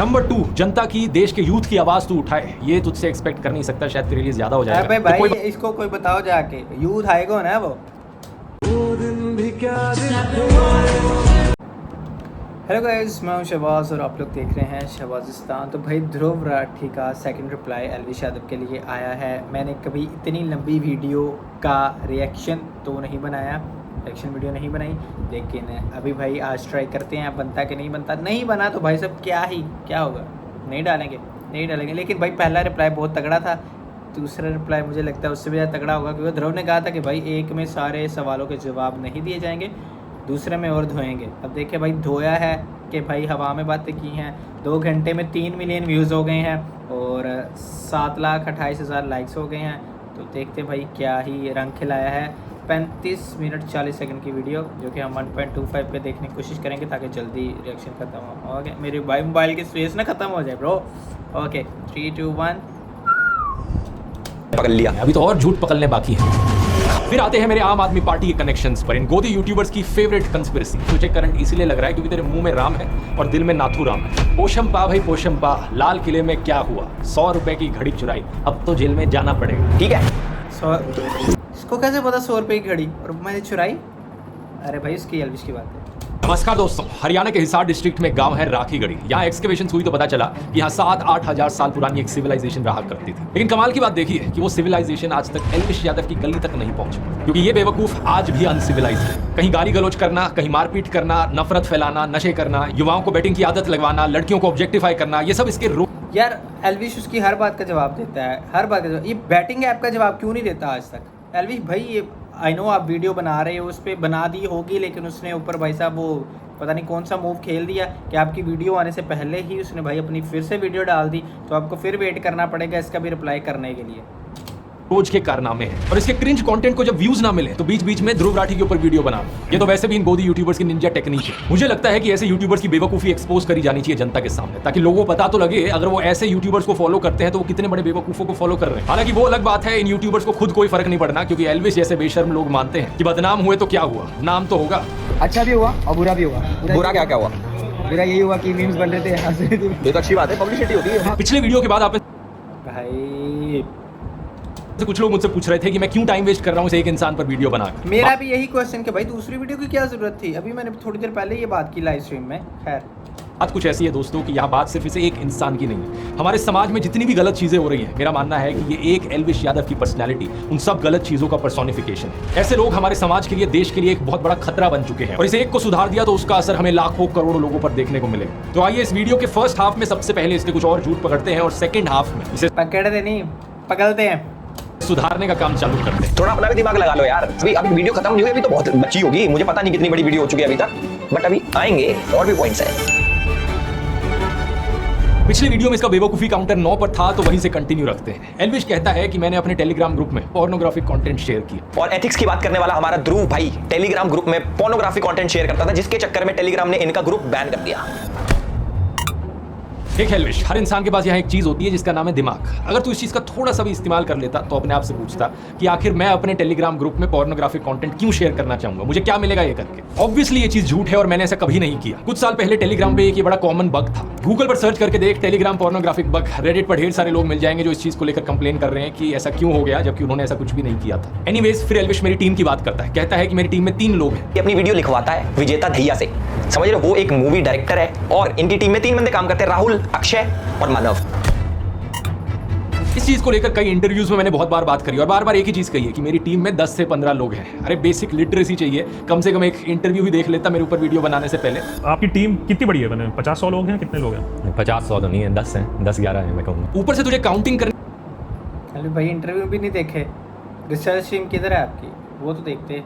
Number 2, जनता की, देश के यूथ की आवाज तू उठाए। ये तुझसे एक्सपेक्ट कर नहीं सकता, शायद तेरे लिए ज्यादा हो जाएगा। अबे भाई इसको कोई बताओ जाके, यूथ आएगा ना वो। हेलो गाइस, मैं हूं शहबाज और आप लोग देख रहे हैं शहबाजिस्तान। तो भाई ध्रुव राठी का सेकंड रिप्लाई एलविश यादव के लिए आया है। मैंने कभी इतनी लंबी वीडियो का रिएक्शन तो नहीं बनाया, रिएक्शन वीडियो नहीं बनाई, लेकिन अभी भाई आज ट्राई करते हैं बनता कि नहीं बनता। नहीं बना तो भाई सब क्या होगा, नहीं डालेंगे। लेकिन भाई पहला रिप्लाई बहुत तगड़ा था, दूसरा रिप्लाई मुझे लगता है उससे भी ज़्यादा तगड़ा होगा, क्योंकि ध्रुव ने कहा था कि भाई एक में सारे सवालों के जवाब नहीं दिए जाएंगे, दूसरे में और धोएंगे। अब देखिए भाई धोया है कि भाई हवा में बातें की हैं। 2 घंटे में 3 मिलियन व्यूज़ हो गए हैं और 7,28,000 लाइक्स हो गए हैं। तो देखते भाई क्या ही रंग खिलाया है। 35 मिनट 40 सेकंड की वीडियो, जो कि हम 1.25 पे देखने की कोशिश करेंगे ताकि जल्दी रिएक्शन खत्म हो। ओके, मेरे भाई मोबाइल की स्पेस ना खत्म हो जाए ब्रो। ओके 3, 2, 1 पकड़ लिया। अभी तो और झूठ पकड़ने बाकी है। फिर आते हैं मेरे आम आदमी पार्टी के कनेक्शंस पर। इन गोदी यूट्यूबर्स की फेवरेट कंस्पिरेसी। तुझे करंट इसलिए लग रहा है क्योंकि तेरे मुंह में राम है और दिल में नाथू राम है। पोशम पा भाई पोशम पा, लाल किले में क्या हुआ, 100 रुपए की घड़ी चुराई, अब तो जेल में जाना पड़ेगा। ठीक है, इसको कैसे पता 100 रुपए की घड़ी और मैंने चुराई? अरे भाई इसकी एलविश की बात है। नमस्कार दोस्तों, हरियाणा के हिसार डिस्ट्रिक्ट में गांव है राखीगढ़ी। यहाँ एक्सकेवेशन हुई तो पता चला कि यहाँ 7-8 हजार साल पुरानी एक सिविलाइजेशन रहा करती थी। लेकिन कमाल की बात देखिए कि वो सिविलाइजेशन आज तक एलविश यादव की गली तक नहीं पहुंची, क्योंकि ये बेवकूफ आज भी अनसिविलाइज है। कहीं गाली गलौज करना, कहीं मारपीट करना, नफरत फैलाना, नशे करना, युवाओं को बेटिंग की आदत लगवाना, लड़कियों को ऑब्जेक्टिफाई करना, ये सब इसके यार एलविश उसकी हर बात का जवाब देता है, हर बात का जवाब। ये बैटिंग ऐप का जवाब क्यों नहीं देता आज तक? एलविश भाई ये आई नो आप वीडियो बना रहे हो, उस पर बना दी होगी, लेकिन उसने ऊपर भाई साहब वो पता नहीं कौन सा मूव खेल दिया कि आपकी वीडियो आने से पहले ही उसने भाई अपनी फिर से वीडियो डाल दी। तो आपको फिर वेट करना पड़ेगा इसका भी रिप्लाई करने के लिए। रोज के कारनामे हैं और इसके क्रिंज कंटेंट को जब व्यूज ना मिले तो बीच बीच में ध्रुव राठी के ऊपर वीडियो बना। ये तो वैसे भी इन गोदी यूट्यूबर्स की निंजा टेक्निक है। मुझे लगता है कि ऐसे यूट्यूबर्स की बेवकूफी एक्सपोज करी जानी चाहिए जनता के सामने, ताकि लोगों को पता तो लगे अगर वो ऐसे यूट्यूबर्स को फॉलो करते हैं तो वो कितने बड़े बेवकूफों को फॉलो कर रहे हैं। हालांकि वो अलग बात है, इन यूट्यूबर्स को खुद कोई फर्क नहीं पड़ना, क्योंकि एलविश जैसे बेशर्म लोग मानते हैं कि बदनाम हुए तो क्या हुआ, नाम तो होगा। अच्छा भी हुआ और बुरा भी हुआ। बुरा क्या हुआ? बुरा यही हुआ कि मीम्स बन रहे थे, हंस रहे थे। ये तो अच्छी बात है, पब्लिसिटी होती है। पिछले वीडियो के बाद आप भाई कुछ लोग मुझसे पूछ रहे थे कि मैं क्यों टाइम वेस्ट कर रहा हूँ एक इंसान पर वीडियो बनाकर। मेरा भी यही क्वेश्चन कि भाई दूसरी वीडियो की क्या जरूरत थी? अभी मैंने थोड़ी देर पहले ये बात की लाइव स्ट्रीम में। खैर बात कुछ ऐसी है दोस्तों कि यहाँ बात सिर्फ इसे एक इंसान की नहीं है। हमारे समाज में जितनी भी गलत चीजें हो रही हैं, मेरा मानना है कि ये एक एलविश यादव की पर्सनैलिटी उन सब गलत चीजों का पर्सोनिफिकेशन है। ऐसे लोग हमारे समाज के लिए, देश के लिए एक बहुत बड़ा खतरा बन चुके हैं और इसे एक को सुधार दिया तो उसका असर हमें लाखों करोड़ों लोगों पर देखने को मिलेगा। तो आइए इस वीडियो के फर्स्ट हाफ में सबसे पहले इसके कुछ और झूठ पकड़ते हैं और सेकेंड हाफ में इसे पकड़ते नहीं पकड़ते हैं, सुधारने का काम चालू करते हैं। थोड़ा अपना भी दिमाग लगा लो यार। अभी वीडियो खत्म नहीं हुई, अभी तो बहुत बची होगी। मुझे पता नहीं कितनी बड़ी वीडियो हो चुकी है अभी तक, बट अभी आएंगे और भी पॉइंट्स हैं। पिछले वीडियो में इसका बेवकूफी काउंटर 9 पर था, तो वहीं से कंटिन्यू रखते हैं। एलविश कहता है कि मैंने अपने टेलीग्राम ग्रुप में पोर्नोग्राफिक कंटेंट शेयर किया। और एथिक्स की बात करने वाला हमारा ध्रुव भाई टेलीग्राम ग्रुप में पोर्नोग्राफिक कंटेंट शेयर करता था, जिसके चक्कर में टेलीग्राम ने इनका ग्रुप बैन कर दिया। देख एलविश, हर इंसान के पास यहाँ एक चीज होती है जिसका नाम है दिमाग। अगर तू इस चीज का थोड़ा सा भी इस्तेमाल कर लेता तो अपने आप से पूछता कि आखिर मैं अपने टेलीग्राम ग्रुप में पोर्नोग्राफिक कंटेंट क्यों शेयर करना चाहूंगा, मुझे क्या मिलेगा ये करके। ऑब्वियसली ये चीज झूठ है और मैंने ऐसा कभी नहीं किया। कुछ साल पहले टेलीग्राम पे एक ये बड़ा कॉमन बग था। गूगल पर सर्च करके देख टेलीग्राम पोर्नोग्राफिक बग, रेडिट पर ढेर सारे लोग मिल जाएंगे जो इस चीज को लेकर कंप्लेन कर रहे हैं कि ऐसा क्यों हो गया, जबकि उन्होंने ऐसा कुछ भी नहीं किया था। एनीवेज, फिर एलविश मेरी टीम की बात करता है, कहता है कि मेरी टीम में 3 लोग हैं। ये अपनी वीडियो लिखवाता है विजेता धैया से, समझ रहे हो? वो एक मूवी डायरेक्टर है और इनकी टीम में 3 बंदे काम करते हैं, राहुल, अक्षय और मानव। इस चीज को लेकर कई इंटरव्यूज में मैंने बहुत बार बात करी और बार बार एक ही चीज कही है कि मेरी टीम में 10 से 15 लोग हैं। अरे बेसिक लिटरेसी चाहिए, कम से कम एक इंटरव्यू ही देख लेता मेरे ऊपर वीडियो बनाने से पहले। आपकी टीम कितनी बड़ी है? मैंने 50-100 लोग हैं, कितने लोग हैं? 50-100 तो नहीं है, 10 हैं, 10-11 हैं मैं कहूँगा। ऊपर से तुझे काउंटिंग करने अरे भाई इंटरव्यू भी नहीं देखे, रिसर्च टीम किधर है आपकी? वो तो देखते।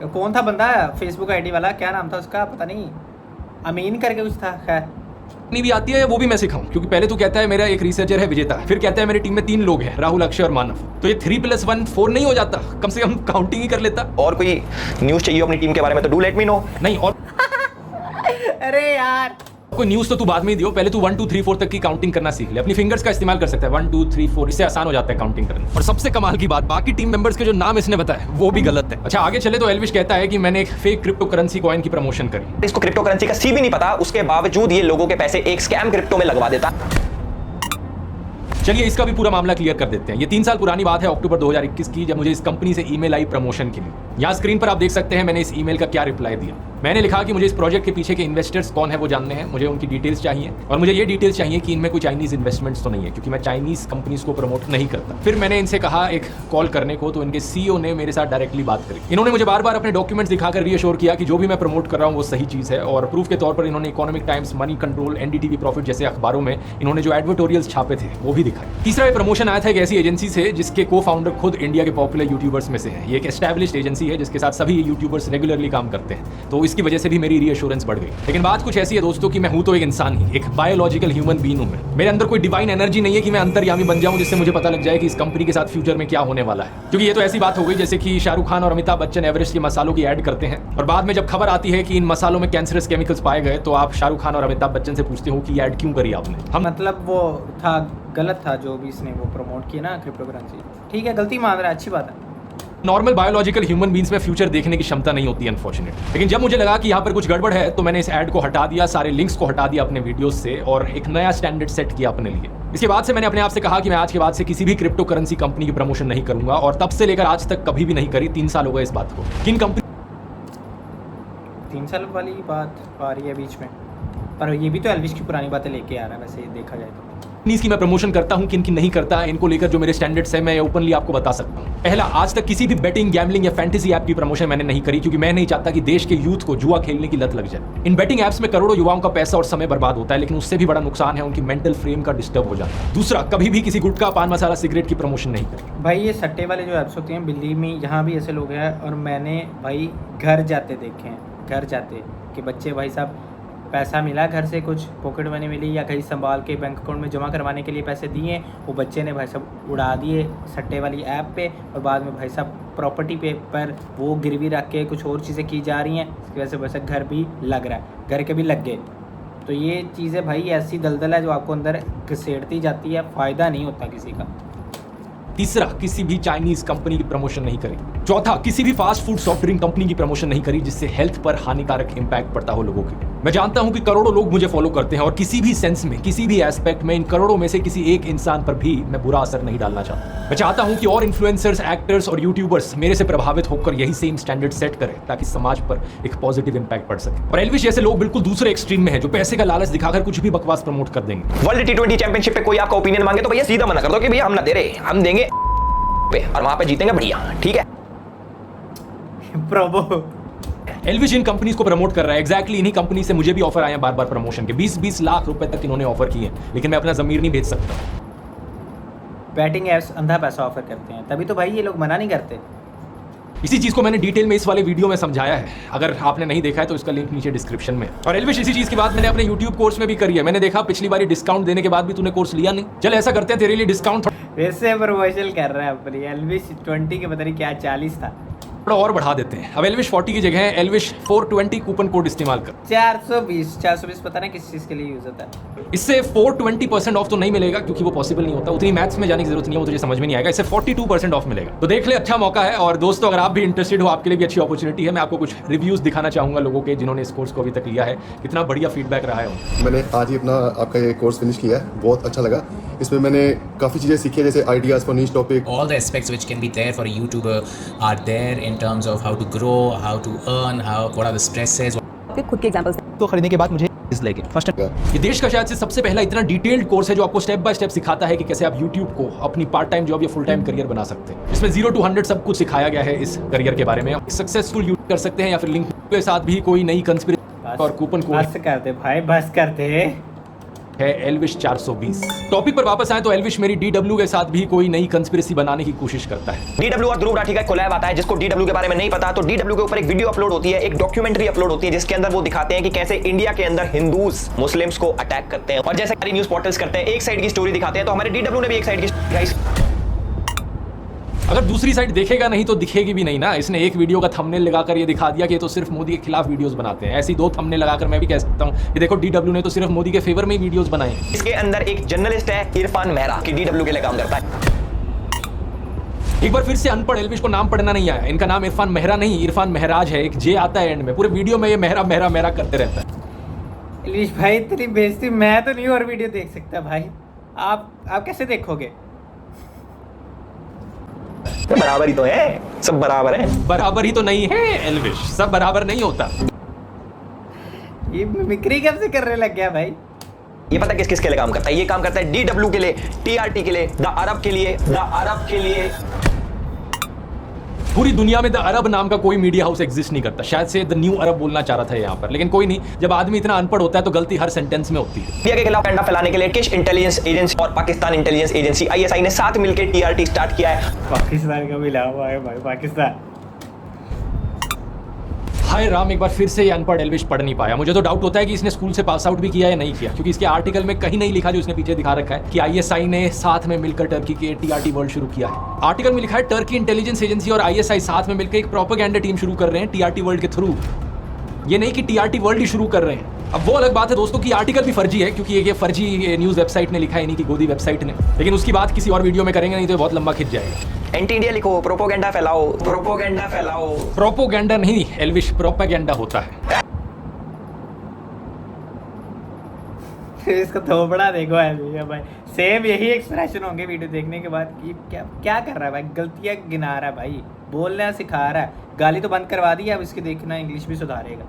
कौन था बंदा फेसबुक आईडी वाला, क्या नाम था उसका? पता नहीं, अमीन करके कुछ था। खैर नहीं भी आती है वो भी मैं सिखाऊं, क्योंकि पहले तो कहता है मेरा एक रिसर्चर है विजेता, फिर कहता है मेरी टीम में 3 लोग हैं, राहुल, अक्षय और मानव। तो ये 3+1 4 नहीं हो जाता? कम से कम काउंटिंग ही कर लेता। और कोई न्यूज चाहिए अपनी टीम के बारे में तो डू लेट मी नो। नहीं और अरे यार कोई न्यूज तो तू बाद में ही दियो, पहले तू 1 2 3 4 तक की काउंटिंग करना सीख ले। अपनी फिंगर्स का इस्तेमाल कर सकता है, 1 2 3 4, इससे आसान हो जाता है काउंटिंग करना। और सबसे कमाल की बात, बाकी टीम मेंबर्स के जो नाम इसने बताया वो भी गलत है। अच्छा आगे चले तो एल्विश कहता है कि मैंने एक फेक क्रिप्टो करेंसी कॉइन की प्रमोशन करी। इसको क्रिप्टो करेंसी का सी भी नहीं पता, उसके बावजूद ये लोगों के पैसे एक स्कैम क्रिप्टो में लगवा देता। चलिए इसका भी पूरा मामला क्लियर कर देते हैं। ये 3 साल पुरानी बात है, अक्टूबर 2021 की, जब मुझे इस कंपनी से ईमेल आई प्रमोशन के लिए। यहाँ स्क्रीन पर आप देख सकते हैं मैंने इस ईमेल का क्या रिप्लाई दिया। मैंने लिखा कि मुझे इस प्रोजेक्ट के पीछे के इन्वेस्टर्स कौन है वो जानने हैं, मुझे उनकी डिटेल्स चाहिए और मुझे ये डिटेल्स चाहिए कि इनमें कोई चाइनीज इन्वेस्टमेंट्स तो नहीं है, क्योंकि मैं चाइनीज कंपनीज को प्रमोट नहीं करता। फिर मैंने इनसे कहा एक कॉल करने को, तो इनके सीईओ ने मेरे साथ डायरेक्टली बात करी। इन्होंने मुझे बार बार अपने डॉक्यूमेंट्स दिखाकर रीअश्योर किया कि जो भी मैं प्रमोट कर रहा हूँ वो सही चीज़ है, और प्रूफ के तौर पर इन्होंने economic times, money control, NDTV profit जैसे अखबारों में इन्होंने जो एडवर्टोरियल्स छापे थे वो भी दिखाए। तीसरा ये प्रमोशन आया था एक ऐसी एजेंसी से जिसके को फाउंडर खुद इंडिया के पॉपुलर यूट्यूबर्स में से है। ये एक एस्टैब्लिश्ड एजेंसी है जिसके साथ सभी यूट्यूबर्स रेगुलरली काम करते हैं, तो इसकी वजह से भी मेरी रीअश्योरेंस बढ़ गई। लेकिन बात कुछ ऐसी है दोस्तों कि मैं हूं तो एक इंसान ही, एक बायोलॉजिकल ह्यूमन बीइंग हूं मैं। मेरे अंदर कोई डिवाइन एनर्जी नहीं है कि मैं अंतर्यामी बन जाऊं जिससे मुझे पता लग जाए कि इस कंपनी के साथ फ्यूचर में क्या होने वाला है। क्योंकि ये तो ऐसी बात हो गई जैसे कि शाहरुख खान और अमिताभ बच्चन एवरेस्ट के मसालों की ऐड करते हैं और बाद में जब खबर आती है कि इन मसालों में कैंसरस केमिकल्स पाए गए तो आप शाहरुख खान और अमिताभ बच्चन से पूछते हो कि ऐड क्यों करी आपने। हम मतलब वो था, गलत था जो भी इसने वो प्रमोट किया ना क्रिप्टो करेंसी। ठीक है, गलती मान रहा है, अच्छी बात है। नॉर्मल बायोलॉजिकल ह्यूमन बींग्स में फ्यूचर देखने की क्षमता नहीं होती अनफॉर्चुनेट। लेकिन जब मुझे लगा कि यहाँ पर कुछ गड़बड़ है तो मैंने इस ऐड को हटा दिया, सारे लिंक्स को हटा दिया अपने वीडियोस से और एक नया स्टैंडर्ड सेट किया अपने लिए। इसके बाद से मैंने अपने आप से कहा कि मैं आज के बाद से किसी भी क्रिप्टो करेंसी कंपनी की प्रमोशन नहीं करूंगा, और तब से लेकर आज तक कभी भी नहीं करी। 3 साल हो गए इस बात को। किन कंपनी 3 साल वाली बात आ रही है बीच में, पर ये भी तो एल्विश की पुरानी बातें लेके आ रहा है वैसे देखा जाए तो। इसकी मैं प्रमोशन करता हूं, किन की नहीं करता, इनको लेकर जो मेरे स्टैंडर्ड्स हैं मैं ओपनली आपको बता सकता हूं। पहला, आज तक किसी भी बेटिंग, गैम्बलिंग या फैंटेसी ऐप की प्रमोशन मैंने नहीं करी, क्योंकि मैं नहीं चाहता कि देश के यूथ को जुआ खेलने की लत लग जाए। इन बेटिंग ऐप्स में करोड़ों युवाओं का पैसा और समय बर्बाद होता है, लेकिन उससे भी बड़ा नुकसान है उनकी मेंटल फ्रेम का डिस्टर्ब हो जाना। दूसरा, कभी भी किसी गुटखा, पान मसाला, सिगरेट की प्रमोशन नहीं करी। भाई ये सट्टे वाले जो ऐप्स होते हैं दिल्ली में, यहाँ भी ऐसे लोग हैं, और मैंने भाई घर जाते देखे हैं, घर जाते कि बच्चे भाई साहब पैसा मिला घर से, कुछ पॉकेट मनी मिली या कहीं संभाल के बैंक अकाउंट में जमा करवाने के लिए पैसे दिए, वो बच्चे ने भाई साहब उड़ा दिए सट्टे वाली ऐप पे, और बाद में भाई साहब प्रॉपर्टी पे पर वो गिरवी रख के कुछ और चीज़ें की जा रही हैं, इसकी वजह से वैसे घर भी लग रहा है, घर के भी लग गए। तो ये चीज़ें भाई ऐसी दलदल है जो आपको अंदर घसीटती जाती है, फ़ायदा नहीं होता किसी का। तीसरा, किसी भी चाइनीज कंपनी की प्रमोशन नहीं करी। चौथा, किसी भी fast food soft drink company की प्रमोशन नहीं करी जिससे हेल्थ पर हानिकारक इंपैक्ट पड़ता हो लोगों की। मैं जानता हूं कि करोड़ों लोग मुझे फॉलो करते हैं और किसी भी सेंस में, किसी भी एस्पेक्ट में इन करोड़ों में से किसी एक इंसान पर भी मैं बुरा असर नहीं डालना चाहता। मैं चाहता हूं कि और इन्फ्लुएंसर्स, एक्टर्स और यूट्यूबर्स मेरे से प्रभावित होकर यही सेम स्टैंडर्ड सेट करें ताकि समाज पर एक पॉजिटिव इंपैक्ट पड़ सके। और एल्विश जैसे लोग बिल्कुल दूसरे एक्सट्रीम में है जो पैसे का लालच दिखाकर कुछ भी बकवास प्रमोट कर देंगे। वर्ल्ड T20 चैंपियनशिप पे कोई आपका ओपिनियन मांगे तो भैया सीधा मना कर दो कि भैया हम ना दे रहे, हम देंगे पे, और वहां पे जीतेंगे बढ़िया, ठीक है। प्रभु एल्विश इन कंपनीज को प्रमोट कर रहा है। एग्जैक्टली इन्हीं कंपनी से मुझे भी ऑफर आए हैं बार बार प्रमोशन के, 20-20 लाख रुपए तक इन्होंने ऑफर किए, लेकिन मैं अपना जमीर नहीं बेच सकता। बैटिंग ऐप्स अंधा पैसा ऑफर करते हैं, तभी तो भाई ये लोग मना नहीं करते। इसी चीज को मैंने डिटेल में इस वाले वीडियो में समझाया है, अगर आपने नहीं देखा है तो इसका लिंक नीचे डिस्क्रिप्शन में। और एल्विश इसी चीज की बात मैंने अपने YouTube कोर्स में भी करी है। मैंने देखा पिछली बार डिस्काउंट देने के बाद भी तूने कोर्स लिया नहीं, चल ऐसा करते हैं तेरे लिए डिस्काउंट वैसे प्रमोशन कर रहा है अपनी। एल्विश 20 के पता नहीं क्या 40 था, थोड़ा और बढ़ा देते हैं। अब एल्विश 40 की जगह एल्विश 420 कूपन कोड इस्तेमाल कर। 420 पता नहीं किस चीज़ के लिए यूज होता है। इससे 420% ऑफ तो नहीं मिलेगा क्योंकि वो पॉसिबल नहीं होता, उतनी मैथ्स में जाने की जरूरत नहीं है, वो तुझे समझ में नहीं आएगा। इससे 42% ऑफ मिलेगा, तो देख ले, अच्छा मौका है। और दोस्तों अगर आप भी इंटरेस्टेड हो, आपके लिए भी अच्छी अपॉर्चुनिटी है। मैं आपको कुछ रिव्यूज दिखाना चाहूंगा लोगों के जिन्होंने इस कोर्स को अभी तक लिया है, कितना बढ़िया फीडबैक रहा है। मैंने आज ही अपना आपका ये कोर्स फिनिश किया है, बहुत अच्छा लगा। इसमें मैंने काफ़ी चीज़ें सीखी है, जैसे ideas for niche topic. All the aspects which can be there for a YouTuber are there in terms of how to grow, how to earn, what are the stresses. खुद के एग्जांपल्स तो खरीदने के बाद मुझे इस लेके फर्स्ट ये देश का शायद से सबसे पहला इतना डिटेल्ड कोर्स है जो आपको स्टेप बाय स्टेप सिखाता है कि कैसे आप YouTube को अपनी पार्ट टाइम जॉब या फुल टाइम करियर बना सकते हैं। इसमें 0 to 100 सब कुछ सिखाया गया है इस करियर के बारे में। सक्सेसफुल यूज कर सकते हैं या फिर लिंक के साथ भी कोई नई कंस्पिरेसी और कूपन कोड बस करते भाई, बस करते है एल्विश 420। टॉपिक पर वापस आए तो एल्विश मेरी DW के साथ भी कोई नई कंस्पिरेसी बनाने की कोशिश करता है। DW और ध्रुव राठी का कोलैब आता है, जिसको DW के बारे में नहीं पता तो DW के ऊपर एक वीडियो अपलोड होती है, एक डॉक्यूमेंट्री अपलोड होती है, जिसके अंदर वो दिखाते हैं कि कैसे इंडिया के अंदर हिंदूज मुस्लिम्स को अटैक करते हैं। और जैसे सारी न्यूज पोर्टल्स करते हैं, एक साइड की स्टोरी दिखाते हैं, तो हमारे DW ने भी एक साइड की अगर दूसरी साइड देखेगा नहीं तो दिखेगी भी नहीं ना। इसने एक वीडियो का थंबनेल लगाकर ये दिखा दिया कि ये तो सिर्फ मोदी के खिलाफ वीडियोस बनाते हैं। ऐसी 2 थंबनेल लगाकर मैं भी कह सकता हूँ कि देखो DW ने तो सिर्फ मोदी के फेवर में ही वीडियोस बनाए हैं। इसके अंदर एक जर्नलिस्ट है इरफान मेहरा कि DW के लिए काम करता है। एक बार फिर से अनपढ़ एल्विश को नाम पढ़ना नहीं आया। इनका नाम इरफान मेहरा नहीं, इरफान महराज है। एक जे आता है एंड में। पूरे वीडियो में ये मेहरा मेहरा मेहरा करते रहता है। एल्विश भाई इतनी बेइज्जती मैं तो नहीं और वीडियो देख सकता भाई। आप कैसे देखोगे? बराबर ही तो है, सब बराबर है। बराबर ही तो नहीं है एल्विश, सब बराबर नहीं होता। ये मिमिक्री कब से करने लग गया भाई? ये पता किस किस के लिए काम करता है? ये काम करता है DW के लिए, TRT के लिए, द अरब के लिए, द अरब के लिए। पूरी दुनिया में द अरब नाम का कोई मीडिया हाउस एग्जिस्ट नहीं करता। शायद से द न्यू अरब बोलना चाह रहा था यहाँ पर, लेकिन कोई नहीं। जब आदमी इतना अनपढ़ होता है तो गलती हर सेंटेंस में होती है। इंडिया के खिलाफ अंडा फैलाने के लिए टर्किश इंटेलिजेंस एजेंसी और पाकिस्तान इंटेलिजेंस एजेंसी ISI ने साथ मिलकर TRT स्टार्ट किया है। पाकिस्तान का मिला हुआ है भाई, पाकिस्तान। हाय राम, एक बार फिर से ये अनपढ़ एल्विश पढ़ नहीं पाया। मुझे तो डाउट होता है कि इसने स्कूल से पास आउट भी किया या नहीं किया, क्योंकि इसके आर्टिकल में कहीं नहीं लिखा जो इसने पीछे दिखा रखा है कि ISI ने साथ में मिलकर टर्की के TRT वर्ल्ड शुरू किया है। आर्टिकल में लिखा है टर्की इंटेलिजेंस एजेंसी और ISI साथ में मिलकर एक प्रोपेगेंडा टीम शुरू कर रहे हैं TRT वर्ल्ड के थ्रू। ये नहीं कि TRT वर्ल्ड ही शुरू कर रहे हैं। अब वो अलग बात है दोस्तों कि आर्टिकल भी फर्जी है, क्योंकि ये फर्जी न्यूज़ वेबसाइट ने लिखा है, नहीं कि गोदी वेबसाइट ने। लेकिन उसकी बात किसी और वीडियो में करेंगे, नहीं तो बहुत लंबा खिंच जाएगा। एंटी इंडिया लिखो, प्रोपोगेंडा फैलाओ, प्रोपोगेंडा फैलाओ। प्रोपोगेंडा नहीं एल्विश, प्रोपेगेंडा होता है। इसका थोपड़ा देखो एल्विश भाई, सेम यही एक्सप्रेशन होंगे वीडियो देखने के बाद कि क्या कर रहा है भाई, गलतियां गिना रहा है भाई, बोलना सिखा रहा है। गाली तो बंद करवा दी, अब इसकी देखना इंग्लिश भी सुधारेगा।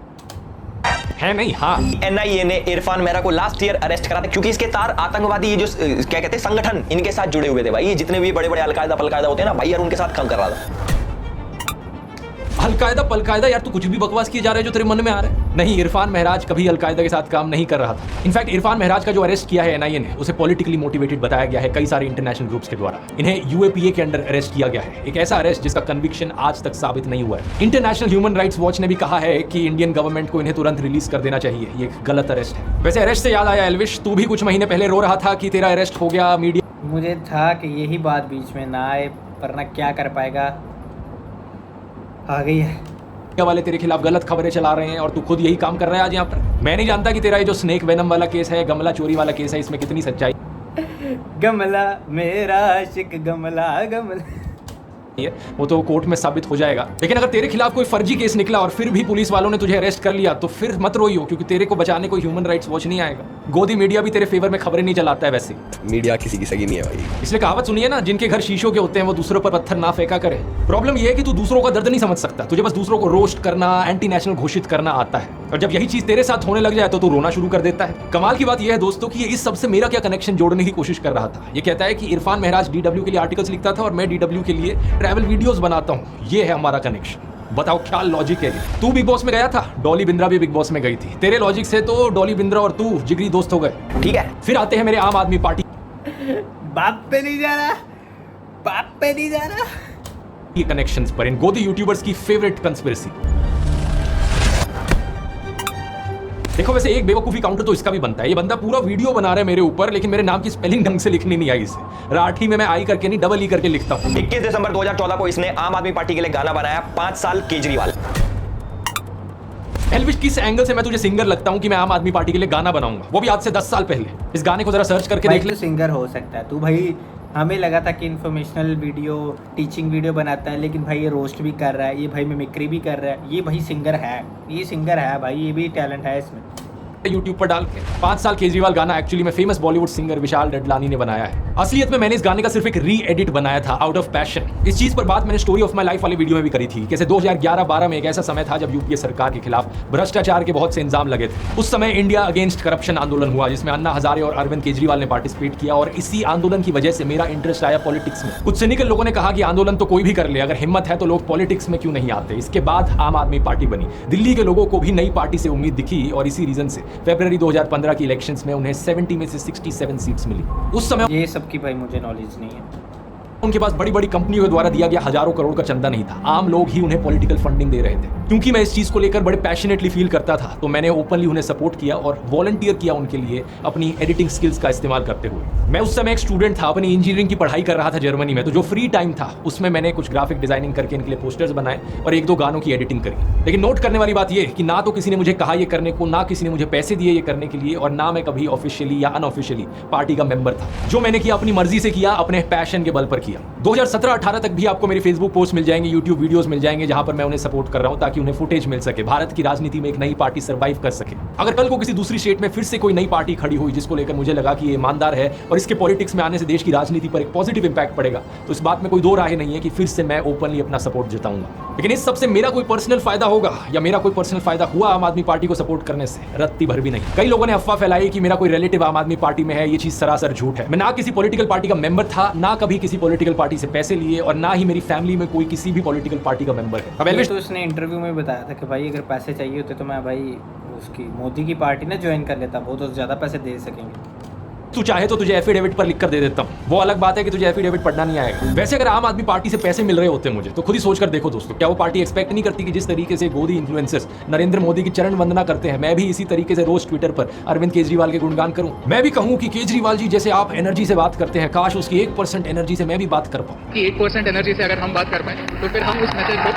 है नहीं? हाँ, NIA ने इरफान मेहरा को लास्ट ईयर अरेस्ट करा था, क्योंकि इसके तार आतंकवादी, ये जो क्या कहते हैं संगठन, इनके साथ जुड़े हुए थे भाई। ये जितने भी बड़े बड़े अलकायदा पलकायदा होते हैं ना भाई, यार उनके साथ काम कर रहा था। अलकायदा पलकायदा यार, तू कुछ भी बकवास किए जा रहा है जो तेरे मन में आ रहा है। नहीं, इरफान महराज कभी अलकायदा के साथ काम नहीं कर रहा था। इनफैक्ट इरफान महराज का जो अरेस्ट किया है NIA ने, उसे पॉलिटिकली मोटिवेटेड बताया गया है कई सारे इंटरनेशनल ग्रुप्स के द्वारा। इन्हें UAPA के अंडर अरेस्ट किया गया है, एक ऐसा अरेस्ट जिसका कन्विक्शन आज तक साबित नहीं हुआ है। इंटरनेशनल ह्यूमन राइट्स वॉच ने भी कहा है कि इंडियन गवर्नमेंट को इन्हें तुरंत रिलीज कर देना चाहिए। ये एक गलत अरेस्ट है। वैसे अरेस्ट से याद आया एल्विश, तू भी कुछ महीने पहले रो रहा था कि तेरा अरेस्ट हो गया। मीडिया मुझे था कि यही बात बीच में ना आए, वरना क्या कर पाएगा, आ गई है। वाले तेरे खिलाफ गलत खबरें चला रहे हैं और तू खुद यही काम कर रहा है आज यहाँ पर। मैं नहीं जानता कि तेरा ये जो स्नेक वेनम वाला केस है, गमला चोरी वाला केस है, इसमें कितनी सच्चाई गमला मेरा आशिक गमला गमला। वो तो कोर्ट में साबित हो जाएगा। लेकिन अगर तेरे खिलाफ कोई फर्जी केस निकला और फिर भी पुलिस वालों ने तुझे अरेस्ट कर लिया, तो फिर मत रोइयो, क्योंकि तेरे को बचाने कोई ह्यूमन राइट्स वॉच नहीं आएगा। गोदी मीडिया भी तेरे फेवर में खबरें नहीं चलाता है वैसे। मीडिया किसी की सगी नहीं है भाई। इसलिए कहावत सुनिए ना, जिनके घर शीशों के होते हैं वो दूसरों पर पत्थर ना फेंका करे। प्रॉब्लम ये है कि तू दूसरों का दर्द नहीं समझ सकता, तुझे बस दूसरों को रोस्ट करना, एंटी नेशनल घोषित करना आता है। और जब यही चीज तेरे साथ होने लग जाए तो तू रोना शुरू कर देता है। कमाल की बात यह है दोस्तों कि ये इस सबसे मेरा क्या कनेक्शन जोड़ने की कोशिश कर रहा था। ये कहता है कि इरफान महराज DW के लिए आर्टिकल्स लिखता था और मैं DW के लिए ट्रैवल वीडियोस बनाता हूँ। ये है हमारा कनेक्शन। बताओ क्या लॉजिक है? तू बिग बॉस में गया था, डॉली बिंद्रा भी बिग बॉस में गई थी। तेरे लॉजिक से तो डॉली बिंद्रा और तू जिगरी दोस्त हो गए। ठीक है, फिर आते हैं मेरे आम आदमी पार्टी। बाप पे नहीं जा रहा, बाप पे नहीं जा रहा। ये कनेक्शंस पर इन गोदी यूट्यूबर्स की फेवरेट कंस्पिरेसी। देखो वैसे एक बेवकूफी काउंटर तो इसका भी बनता है। ये बंदा पूरा वीडियो बना रहा है मेरे ऊपर, लेकिन मेरे नाम की स्पेलिंग ढंग से लिखनी नहीं आई इसे। राठी में मैं आई करके नहीं, डबल ई करके लिखता हूँ। 21 दिसंबर 2014 को इसने आम आदमी पार्टी के लिए गाना बनाया, 5 साल केजरीवाल। एल्विश, किस एंगल से मैं तुझे सिंगर लगता हूँ कि मैं आम आदमी पार्टी के लिए गाना बनाऊंगा, वो भी आज से 10 साल पहले? इस गाने को जरा सर्च करके देख ले। सिंगर हो सकता है तू भाई, हमें लगा था कि इन्फॉर्मेशनल वीडियो, टीचिंग वीडियो बनाता है, लेकिन भाई ये रोस्ट भी कर रहा है, ये भाई मिमिक्री भी कर रहा है। ये भाई सिंगर है, ये सिंगर है भाई, ये भी टैलेंट है इसमें। यूट्यूब पर डाल के 5 साल केजरीवाल गाना एक्चुअली में फेमस बॉलीवुड सिंगर विशाल डडलानी ने बनाया है। असलियत में मैंने इस गाने का सिर्फ एक री एडिट बनाया था आउट ऑफ पैशन। इस चीज पर बात मैंने स्टोरी ऑफ माय लाइफ वाले वीडियो में भी करी थी। कैसे 2011-12 में एक ऐसा समय था जब यूपीए सरकार के खिलाफ भ्रष्टाचार के बहुत से इंजाम लगे थे। उस समय इंडिया अगेंस्ट करप्शन आंदोलन हुआ, जिसमें अन्ना हजारे और अरविंद केजरीवाल ने पार्टिसिपेट किया। और इसी आंदोलन की वजह से मेरा इंटरेस्ट आया पॉलिटिक्स में। कुछ सिनिकल लोगों ने कहा कि आंदोलन तो कोई भी कर ले, अगर हिम्मत है तो लोग पॉलिटिक्स में क्यों नहीं आते। इसके बाद आम आदमी पार्टी बनी। दिल्ली के लोगों को भी नई पार्टी से उम्मीद दिखी और इसी रीजन से फरवरी 2015 की इलेक्शंस में उन्हें 70 में से 67 सीट्स मिली। उस समय ये सब की भाई मुझे नॉलेज नहीं है। उनके पास बड़ी बड़ी कंपनियों के द्वारा दिया गया हजारों करोड़ का चंदा नहीं था, आम लोग ही उन्हें पॉलिटिकल फंडिंग दे रहे थे। क्योंकि मैं इस चीज को लेकर बड़े पैशनेटली फील करता था तो मैंने ओपनली उन्हें सपोर्ट किया और वॉलंटियर किया उनके लिए अपनी एडिटिंग स्किल्स का इस्तेमाल करते हुए। मैं उस समय एक स्टूडेंट था, अपनी इंजीनियरिंग की पढ़ाई कर रहा था जर्मनी में, तो जो फ्री टाइम था उसमें मैंने कुछ ग्राफिक डिजाइनिंग करके इनके लिए पोस्टर्स बनाए और 1-2 गानों की एडिटिंग करी। लेकिन नोट करने वाली बात यह कि ना तो किसी ने मुझे कहा ये करने को, ना किसी ने मुझे पैसे दिए ये करने के लिए, और ना मैं कभी ऑफिशियली या अनऑफिशियली पार्टी का मेंबर था। जो मैंने किया अपनी मर्जी से किया, अपने पैशन के बल पर किया। 2017-18 तक भी आपको मेरे फेसबुक पोस्ट मिल जाएंगे, यूट्यूब वीडियोस मिल जाएंगे जहां पर मैं उन्हें सपोर्ट कर रहा हूं ताकि उन्हें फुटेज मिल सके, भारत की राजनीति में एक नई पार्टी सर्वाइव कर सके। अगर कल को किसी दूसरी स्टेट में फिर से कोई नई पार्टी खड़ी हुई जिसको लेकर मुझे लगा कि ये ईमानदार है और इसके पॉलिटिक्स में आने से देश की राजनीति पर एक पॉजिटिव इंपैक्ट पड़ेगा, तो इस बात में कोई दो राय नहीं है कि फिर से मैं ओपनली अपना सपोर्ट जताऊंगा। लेकिन इस सबसे मेरा कोई पर्सनल फायदा होगा या मेरा कोई पर्सनल फायदा हुआ आम आदमी पार्टी को सपोर्ट करने से, रत्ती भर भी नहीं। कई लोगों ने अफवाह फैलाई कि मेरा कोई रिलेटिव आम आदमी पार्टी में है, ये चीज सरासर झूठ है। मैं ना किसी पॉलिटिकल पार्टी का मेंबर था, ना कभी किसी पॉलिटिकल पार्टी से पैसे लिए, और ना ही मेरी फैमिली में कोई किसी भी पॉलिटिकल पार्टी का मेंबर है। अब तो उसने इंटरव्यू में बताया था कि भाई अगर पैसे चाहिए होते तो मैं भाई उसकी मोदी की पार्टी ना ज्वाइन कर लेता, वो तो ज़्यादा पैसे दे सकेंगे। तू चाहे तो तुझे एफिडेविट पर लिख कर दे देता हूँ, वो अलग बात है कि तुझे एफिडेविट पढ़ना नहीं आएगा। वैसे अगर आम आदमी पार्टी से पैसे मिल रहे होते मुझे तो खुद ही सोच कर देखो दोस्तों, क्या वो पार्टी एक्सपेक्ट नहीं करती कि जिस तरीके से गोदी इन्फ्लुएंसर्स नरेंद्र मोदी की चरण वंदना करते हैं, मैं भी इसी तरीके से रोज ट्विटर पर अरविंद केजरीवाल के गुणगान करूं। मैं भी कहूं कि केजरीवाल जी जैसे आप एनर्जी से बात करते हैं, काश उसकी 1% एनर्जी से मैं भी बात कर पाऊं। कि 1% एनर्जी से अगर हम बात कर पाए तो फिर हम उस मैसेज को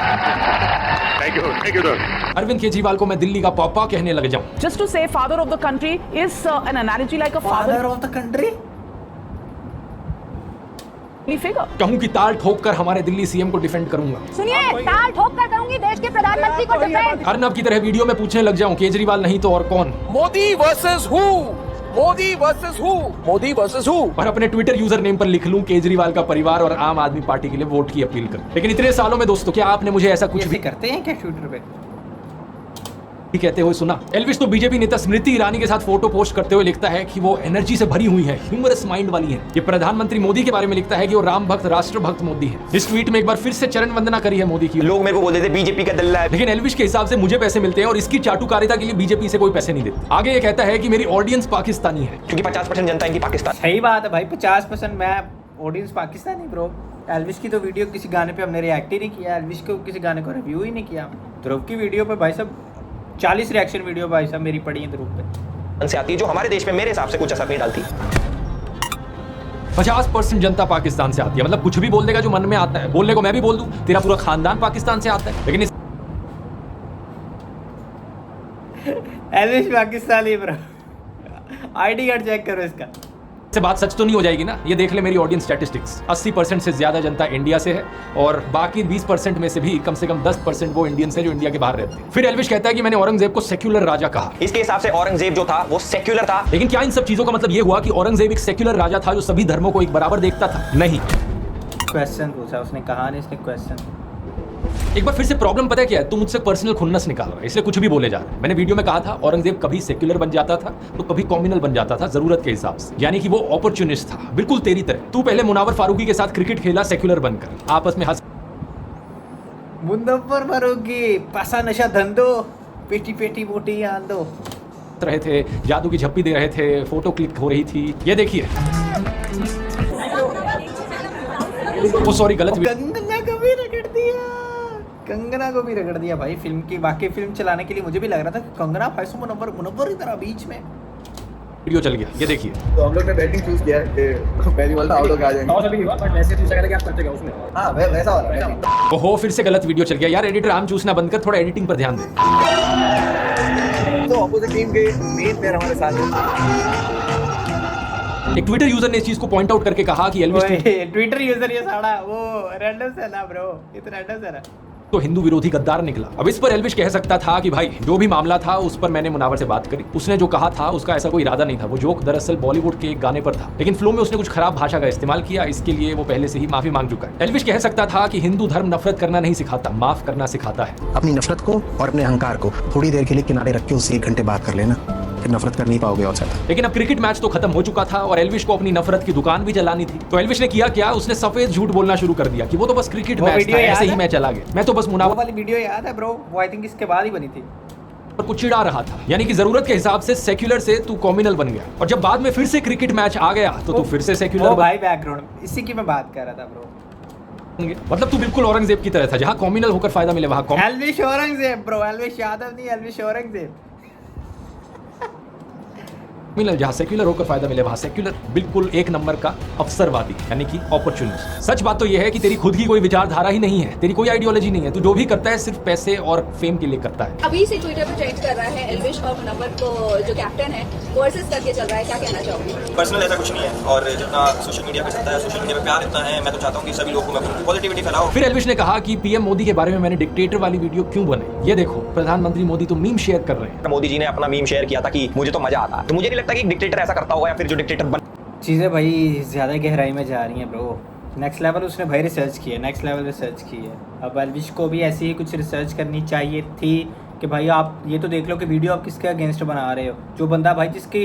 थैंक यू अरविंद केजरीवाल को मैं दिल्ली का पापा कहने लग जाऊं। Just to say father of the country is an analogy like a father of the country figure. कहूं कि ताल ठोक कर हमारे दिल्ली सीएम को डिफेंड करूंगा। सुनिए, ताल ठोक कर करूंगी देश के प्रधानमंत्री को डिफेंड। अर्नब की तरह वीडियो में पूछने लग जाऊं, केजरीवाल नहीं तो और कौन? Modi versus who, Modi versus who, Modi versus who. और अपने ट्विटर यूजर नेम पर लिख लूं केजरीवाल का परिवार और आम आदमी पार्टी के लिए वोट की अपील कर। लेकिन इतने सालों में दोस्तों क्या आपने मुझे ऐसा कुछ भी करते हैं क्या ट्विटर पे कहते हुए सुना? एल्विश तो बीजेपी नेता स्मृति ईरानी के साथ फोटो पोस्ट करते हुए लिखता है कि वो एनर्जी से भरी हुई है, ह्यूमरस माइंड वाली है। ये प्रधानमंत्री मोदी के बारे में लिखता है कि वो राम भक्त राष्ट्र भक्त मोदी है। इस ट्वीट में एक बार फिर से चरण वंदना करी है मोदी की। लोग मेरे को बोलते थे बीजेपी का दल्ला है, लेकिन एल्विश के हिसाब से मुझे पैसे मिलते हैं और इसकी चाटुकारिता के लिए बीजेपी से कोई पैसे नहीं देते। आगे ये कहता है कि मेरी ऑडियंस पाकिस्तानी है क्योंकि 50% जनता इनकी पाकिस्तान। सही बात है भाई, 50% मैं ऑडियंस पाकिस्तानी ब्रो। एल्विश की तो वीडियो किसी गाने पे हमने रिएक्ट ही नहीं किया, एल्विश को किसी गाने को रिव्यू ही नहीं किया। ध्रुव की वीडियो पे भाई साहब 40 रिएक्शन वीडियो भाई साहब मेरी पड़ी है ध्रुव पे से आती है, जो हमारे देश में मेरे हिसाब से कुछ असर नहीं डालती। 50% जनता पाकिस्तान से आती है, मतलब कुछ भी बोल देगा जो मन में आता है। बोलने को मैं भी बोल दूं तेरा पूरा खानदान पाकिस्तान से आता है, लेकिन Elvish Pakistani bro. ID card check करो इसका। से बात सच तो नहीं हो जाएगी ना? ये देख ले मेरी ऑडियंस स्टैटिस्टिक्स, 80% से ज्यादा जनता इंडिया से है और बाकी 20% में से भी कम 10% वो इंडियंस हैं जो इंडिया के बाहर रहते हैं। फिर एल्विश कहता है कि मैंने औरंगजेब को सेक्युलर राजा कहा। इसके हिसाब से औरंगजेब जो था वो सेक्युलर था। लेकिन क्या इन सब चीजों का मतलब ये हुआ कि औरंगजेब एक सेक्युलर राजा था जो सभी धर्मों को एक बराबर देखता था? नहीं। क्वेश्चन पूछा उसने, कहा नहीं इसने क्वेश्चन। एक बार फिर से प्रॉब्लम पता है क्या है? तू मुझसे पर्सनल खुन्नस निकाल रहा है, इसलिए कुछ भी बोले जा रहा है। मैंने वीडियो में कहा था औरंगजेब कभी सेक्युलर बन जाता था तो कभी कॉम्युनल बन जाता था, जरूरत के हिसाब से, यानी कि वो अपॉर्चुनिस्ट था, बिल्कुल तेरी तरह। तू पहले मुनावर फारूकी के साथ क्रिकेट खेला सेक्युलर बनकर, आपस में हंस मुनव्वर फारूकी पैसा नशा धंधो पेटी पेटी मोटी आंदो रहे थे, जादू की झप्पी दे रहे थे, फोटो क्लिक हो रही थी। ये देखिए, वो सॉरी गलत कंगना को भी रगड़ दिया, कंगना को भी रगड़ दिया भाई। फिल्म की बाकी फिल्म चलाने के लिए मुझे भी लग रहा था कि कंगना फैसो मुनव्वर की तरह बीच में वीडियो चल गया। ये देखिए, तो हम लोग ने बैटिंग चूज किया है कि पहली बॉल पे आउट होकर आ जाएंगे। और अभी नहीं हुआ, बट वैसे चूज करेगा कि आप करते क्या उसमें। हां वैसा वाला। ओहो फिर से गलत वीडियो चल गया। यार एडिटर आम चूसना बंद कर, थोड़ा एडिटिंग पर ध्यान दे। तो ऑपोजिट टीम के मेन प्लेयर हमारे साथ हैं। एक ट्विटर यूजर ने इस चीज को पॉइंट आउट करके कहा कि एल्विश ट्विटर यूजर ये साड़ा वो रैंडम से ना ब्रो, ये तो रैंडम से ना तो हिंदू विरोधी गद्दार निकला। अब इस पर एल्विश कह सकता था कि भाई जो भी मामला था उस पर मैंने मुनावर से बात करी, उसने जो कहा था उसका ऐसा कोई इरादा नहीं था, वो जोक दरअसल बॉलीवुड के एक गाने पर था, लेकिन फ्लो में उसने कुछ खराब भाषा का इस्तेमाल किया, इसके लिए वो पहले से ही माफी मांग चुका है। एल्विश कह सकता था कि हिंदू धर्म नफरत करना नहीं सिखाता, माफ करना सिखाता है। अपनी नफरत को और अपने अहंकार को थोड़ी देर के लिए किनारे रख के उससे 1 घंटे बात कर लेना, फिर नफरत कर नहीं पाओगे और ज्यादा। लेकिन अब क्रिकेट मैच तो खत्म हो चुका था और एल्विश को अपनी नफरत की दुकान भी चलानी थी, तो एल्विश ने किया क्या? उसने सफेद झूठ बोलना शुरू कर दिया कि वो तो बस क्रिकेट मैच था, ऐसे ही मैं चला गया, मैं तो बस मुनावर वाली वीडियो याद है ब्रो? वो आई थिंक इसके बाद ही बनी थी। और कुछ चिढ़ा रहा था, यानी कि जरूरत के हिसाब से सेक्युलर से तू कॉम्युनल बन गया, और जब बाद में फिर से क्रिकेट मैच आ गया तो तू फिर से सेक्युलर भाई बैकग्राउंड इसी की मैं बात कर रहा था ब्रो। मतलब तू बिल्कुल औरंगजेब की तरह था, जहां कॉम्युनल होकर फायदा मिले वहां एल्विश औरंगजेब ब्रो, एल्विश यादव नहीं, एल्विश औरंगजेब। मिलल, जहां सेक्युलर होकर फायदा मिले वहां सेक्युलर, बिल्कुल एक नंबर का अवसरवादी, यानी कि अपॉर्चुनिस्ट। सच बात तो यह है कि तेरी खुद की कोई विचारधारा ही नहीं है, तेरी कोई आइडियोलॉजी नहीं है, तू जो भी करता है सिर्फ पैसे और फेम के लिए करता है। अभी से ट्विटर पर ट्रेंड कर रहा है एल्विश और मुनव्वर को, जो कैप्टन है, वर्सेस करके चल रहा है, क्या कहना चाहोगे? पर्सनल ऐसा कुछ नहीं है, और जितना सोशल मीडिया पे चलता है, सोशल मीडिया पे प्यार इतना है, मैं तो चाहता हूँ कि सभी लोगों को पॉजिटिविटी फैलाओ। फिर एल्विश ने कहा कि पीएम मोदी के बारे में मैंने डिक्टेटर वाली वीडियो क्यों बनाई, ये देखो प्रधानमंत्री मोदी तो मीम शेयर कर रहे हैं। मोदी जी ने अपना मीम शेयर किया था कि मुझे तो मजा आता, तो मुझे नहीं लगता कि डिक्टेटर ऐसा करता होगा, या फिर जो डिक्टेटर बन चीज़ें भाई ज़्यादा गहराई में जा रही हैं ब्रो। नेक्स्ट लेवल उसने भाई रिसर्च की है, नेक्स्ट लेवल रिसर्च की है। अब एल्विश को भी ऐसी ही कुछ रिसर्च करनी चाहिए थी कि भाई आप ये तो देख लो कि वीडियो आप किसके अगेंस्ट बना रहे हो। जो बंदा भाई जिसकी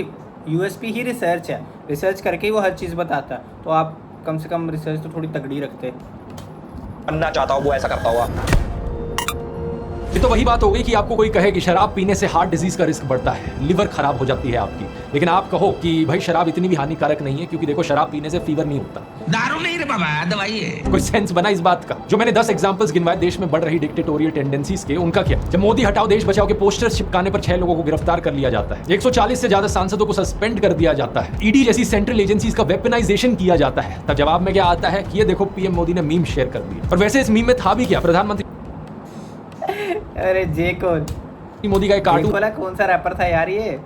यूएसपी ही रिसर्च है, रिसर्च करके ही वो हर चीज़ बताता है, तो आप कम से कम रिसर्च तो थोड़ी तगड़ी रखते। बनना चाहता हूँ वो ऐसा करता होगा। ये तो वही बात हो गई कि आपको कोई कहे कि शराब पीने से हार्ट डिजीज का रिस्क बढ़ता है, लिवर खराब हो जाती है आपकी, लेकिन आप कहो कि भाई शराब इतनी भी हानिकारक नहीं है, क्योंकि देखो शराब पीने से फीवर नहीं होता। दारू नहीं रे बाबा, दवाई है। कोई सेंस बना इस बात का? जो मैंने 10 एग्जांपल्स गिनवाए देश में बढ़ रही डिक्टेटोरियल टेंडेंसीज के, उनका क्या? जब मोदी हटाओ देश बचाओ के पोस्टर्स चिपकाने पर 6 लोगों को गिरफ्तार कर लिया जाता है, 140 से ज्यादा सांसदों को सस्पेंड कर दिया जाता है, ईडी जैसी सेंट्रल एजेंसीज का वेपनाइजेशन किया जाता है, तब जवाब में क्या आता है कि ये देखो पीएम मोदी ने मीम शेयर कर दिया। और वैसे इस मीम में था भी क्या? प्रधानमंत्री अरे जे कौन मोदी का एक कार्टून वाला कौन सा रैपर था यार ये,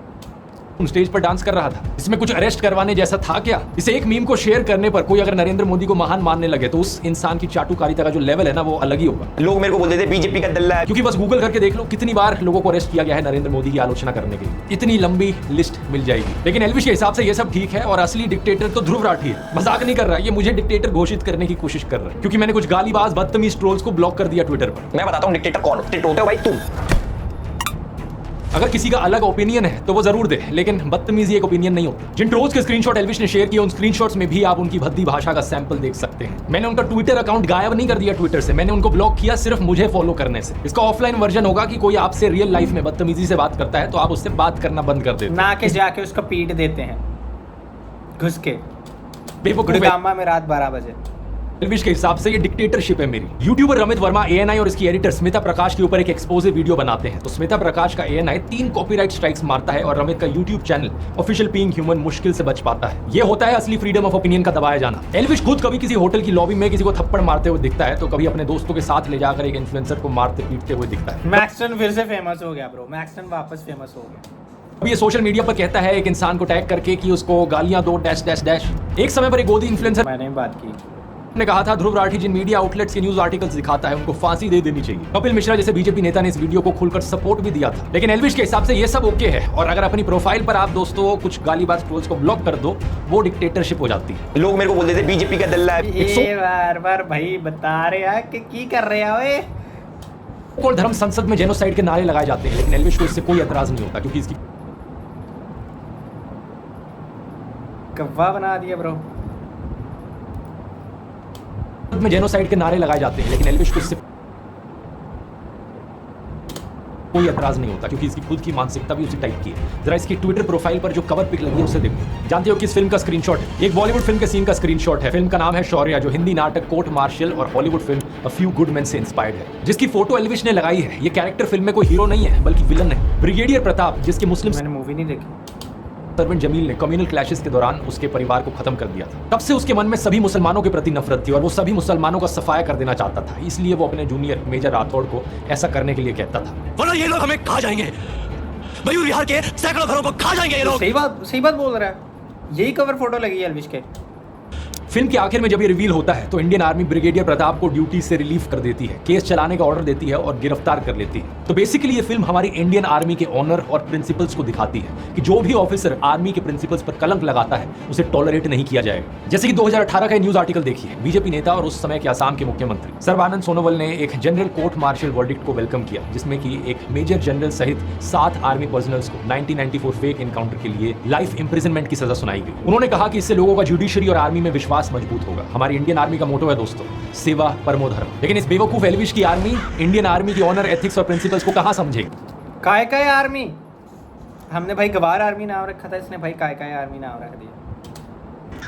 स्टेज पर डांस कर रहा था, इसमें कुछ अरेस्ट करवाने जैसा था क्या? इसे एक मीम को शेयर करने पर कोई अगर नरेंद्र मोदी को महान मानने लगे तो उस इंसान की चाटुकारिता का जो लेवल है ना वो अलग ही होगा। लोग मेरे को बोलते थे बीजेपी का दल्ला है, क्योंकि बस गूगल करके देख लो कितनी बार लोगों को अरेस्ट किया गया है नरेंद्र मोदी की आलोचना करने के लिए, इतनी लंबी लिस्ट मिल जाएगी। लेकिन एल्विश के हिसाब से ये सब ठीक है, और असली डिक्टेटर तो ध्रुव राठी है। मजाक नहीं कर रहा, ये मुझे डिक्टेटर घोषित करने की कोशिश कर रहा है, क्योंकि मैंने कुछ गालीबाज बदतमीज ट्रोल्स को ब्लॉक कर दिया ट्विटर पर। मैं बताता हूँ डिक्टेटर कौन होते हो भाई तुम। अगर किसी का अलग ओपिनियन है तो वो जरूर दे, लेकिन बदतमीजी एक ओपिनियन नहीं होती। जिन ट्रोल्स के स्क्रीनशॉट एल्विश ने शेयर किए, उन स्क्रीनशॉट्स में भी आप उनकी भद्दी भाषा का सैंपल देख सकते हैं। मैंने उनका ट्विटर अकाउंट गायब नहीं कर दिया ट्विटर से, मैंने उनको ब्लॉक किया सिर्फ मुझे फॉलो करने से। इसका ऑफलाइन वर्जन होगा कि कोई आपसे रियल लाइफ में बदतमीजी से बात करता है तो आप उससे बात करना बंद कर देते, ना कि जाके उसका पीट देते हैं घुस के बेवकूफ में रात 12 बजे। एल्विश के हिसाब से ये डिक्टेटरशिप है मेरी। यूट्यूबर रमित वर्मा एएनआई और इसकी एडिटर स्मिता प्रकाश के ऊपर एक एक्सपोजिव वीडियो बनाते हैं, तो स्मिता प्रकाश का एएनआई 3 कॉपीराइट स्ट्राइक्स मारता है और रमित का YouTube channel official being human मुश्किल से बच पाता है। ये होता है असली फ्रीडम ऑफ ओपिनियन का दबाया जाना। एल्विश खुद कभी किसी होटल की लॉबी में किसी को थप्पड़ मारते हुए दिखता है, तो कभी अपने दोस्तों के साथ ले जाकर एक इन्फ्लुएंसर को मारते पीटते हुए दिखता है। मैक्सटन फिर से फेमस हो गया ब्रो, मैक्सटन वापस फेमस हो गया। अब ये सोशल मीडिया पर कहता है एक इंसान को टैग करके कि उसको गालियां दो डैश डैश डैश। एक समय पर एक गोदी इन्फ्लुएंसर मैंने बात की, ने कहा था ध्रुव राठी जिन मीडिया आउटलेट्स के न्यूज आर्टिकल्स दिखाता है उनको फांसी दे देनी चाहिए। कपिल मिश्रा जैसे बीजेपी नेता ने इस वीडियो को खुलकर सपोर्ट भी दिया था। लेकिन एल्विश के हिसाब से ये सब ओके है, और अगर अपनी प्रोफाइल पर आप दोस्तों कुछ गालीबाज ट्रोल्स को ब्लॉक कर दो, वो डिक्टेटरशिप हो जाती है। लोग मेरे को बोलते थे बीजेपी का दल्ला है। ये बार भाई बता रहे हैं कि की कर रहे हैं ओए। कोल धर्म संसद में जेनोसाइड के नारे लगाए जाते हैं, लेकिन एल्विश को इससे कोई एतराज नहीं होता, क्योंकि इसकी कव्वा बना दिया ब्रो। में जेनोसाइड के नारे लगाए जाते हैं, लेकिन एल्विश को इससे कोई एतराज नहीं होता, क्योंकि इसकी खुद की मानसिकता भी उसी टाइप की है। जरा इसकी ट्विटर प्रोफाइल पर जो कवर पिक लगी है उसे देखो। जानते हो किस फिल्म का स्क्रीनशॉट है? एक बॉलीवुड फिल्म के सीन का स्क्रीनशॉट है। फिल्म का नाम है शौर्य, जो हिंदी नाटक कोर्ट मार्शल और Hollywood film a few good main से इंस्पायर्ड है, जिसकी फोटो एल्विश ने लगाई है। ये कैरेक्टर फिल्म में कोई हीरो नहीं है बल्कि विलन है, ब्रिगेडियर प्रताप, जिसके मुस्लिम मैंने मूवी नहीं देखी। सर्वेंट जमील ने कम्युनल क्लैशेस के दौरान उसके परिवार को खत्म कर दिया था। तब से उसके मन में सभी मुसलमानों के प्रति नफरत थी और वो सभी मुसलमानों का सफाया कर देना चाहता था। इसलिए वो अपने जूनियर मेजर राठौड़ को ऐसा करने के लिए कहता था, बोलो ये लोग हमें खा जाएंगे, मयूर विहार के सैकड़ों घरों को खा जाएंगे ये लोग। सही बात बोल रहा है। यही कवर फोटो लगी है एल्विश के। फिल्म के आखिर में जब ये रिवील होता है तो इंडियन आर्मी ब्रिगेडियर प्रताप को ड्यूटी से रिलीव कर देती है, केस चलाने का ऑर्डर देती है और गिरफ्तार कर लेती है। तो बेसिकली ये फिल्म हमारी इंडियन आर्मी के ऑनर और प्रिंसिपल्स को दिखाती है कि जो भी ऑफिसर आर्मी के प्रिंसिपल्स पर कलंक लगाता है उसे टॉलरेट नहीं किया जाएगा। जैसे कि 2018 का न्यूज आर्टिकल देखिए, बीजेपी नेता और उस समय के असम के मुख्यमंत्री सर्बानंद सोनोवाल ने एक जनरल कोर्ट मार्शल वर्डिक्ट को वेलकम किया, जिसमें कि एक मेजर जनरल सहित 7 आर्मी पर्सनल्स को 1994 फेक एनकाउंटर के लिए लाइफ इंप्रिजनमेंट की सजा सुनाई गई। उन्होंने कहा कि इससे लोगों का जुडिशरी और आर्मी में विश्वास मजबूत होगा। हमारी इंडियन आर्मी का मोटो है दोस्तों, सेवा परमो धर्म। लेकिन इस बेवकूफ एल्विश की आर्मी इंडियन आर्मी की ऑनर, एथिक्स और प्रिंसिपल्स को कहां समझेगी? काय काय आर्मी, हमने भाई गवार आर्मी नाम रखा था, इसने भाई काय काय आर्मी नाम रख दिया।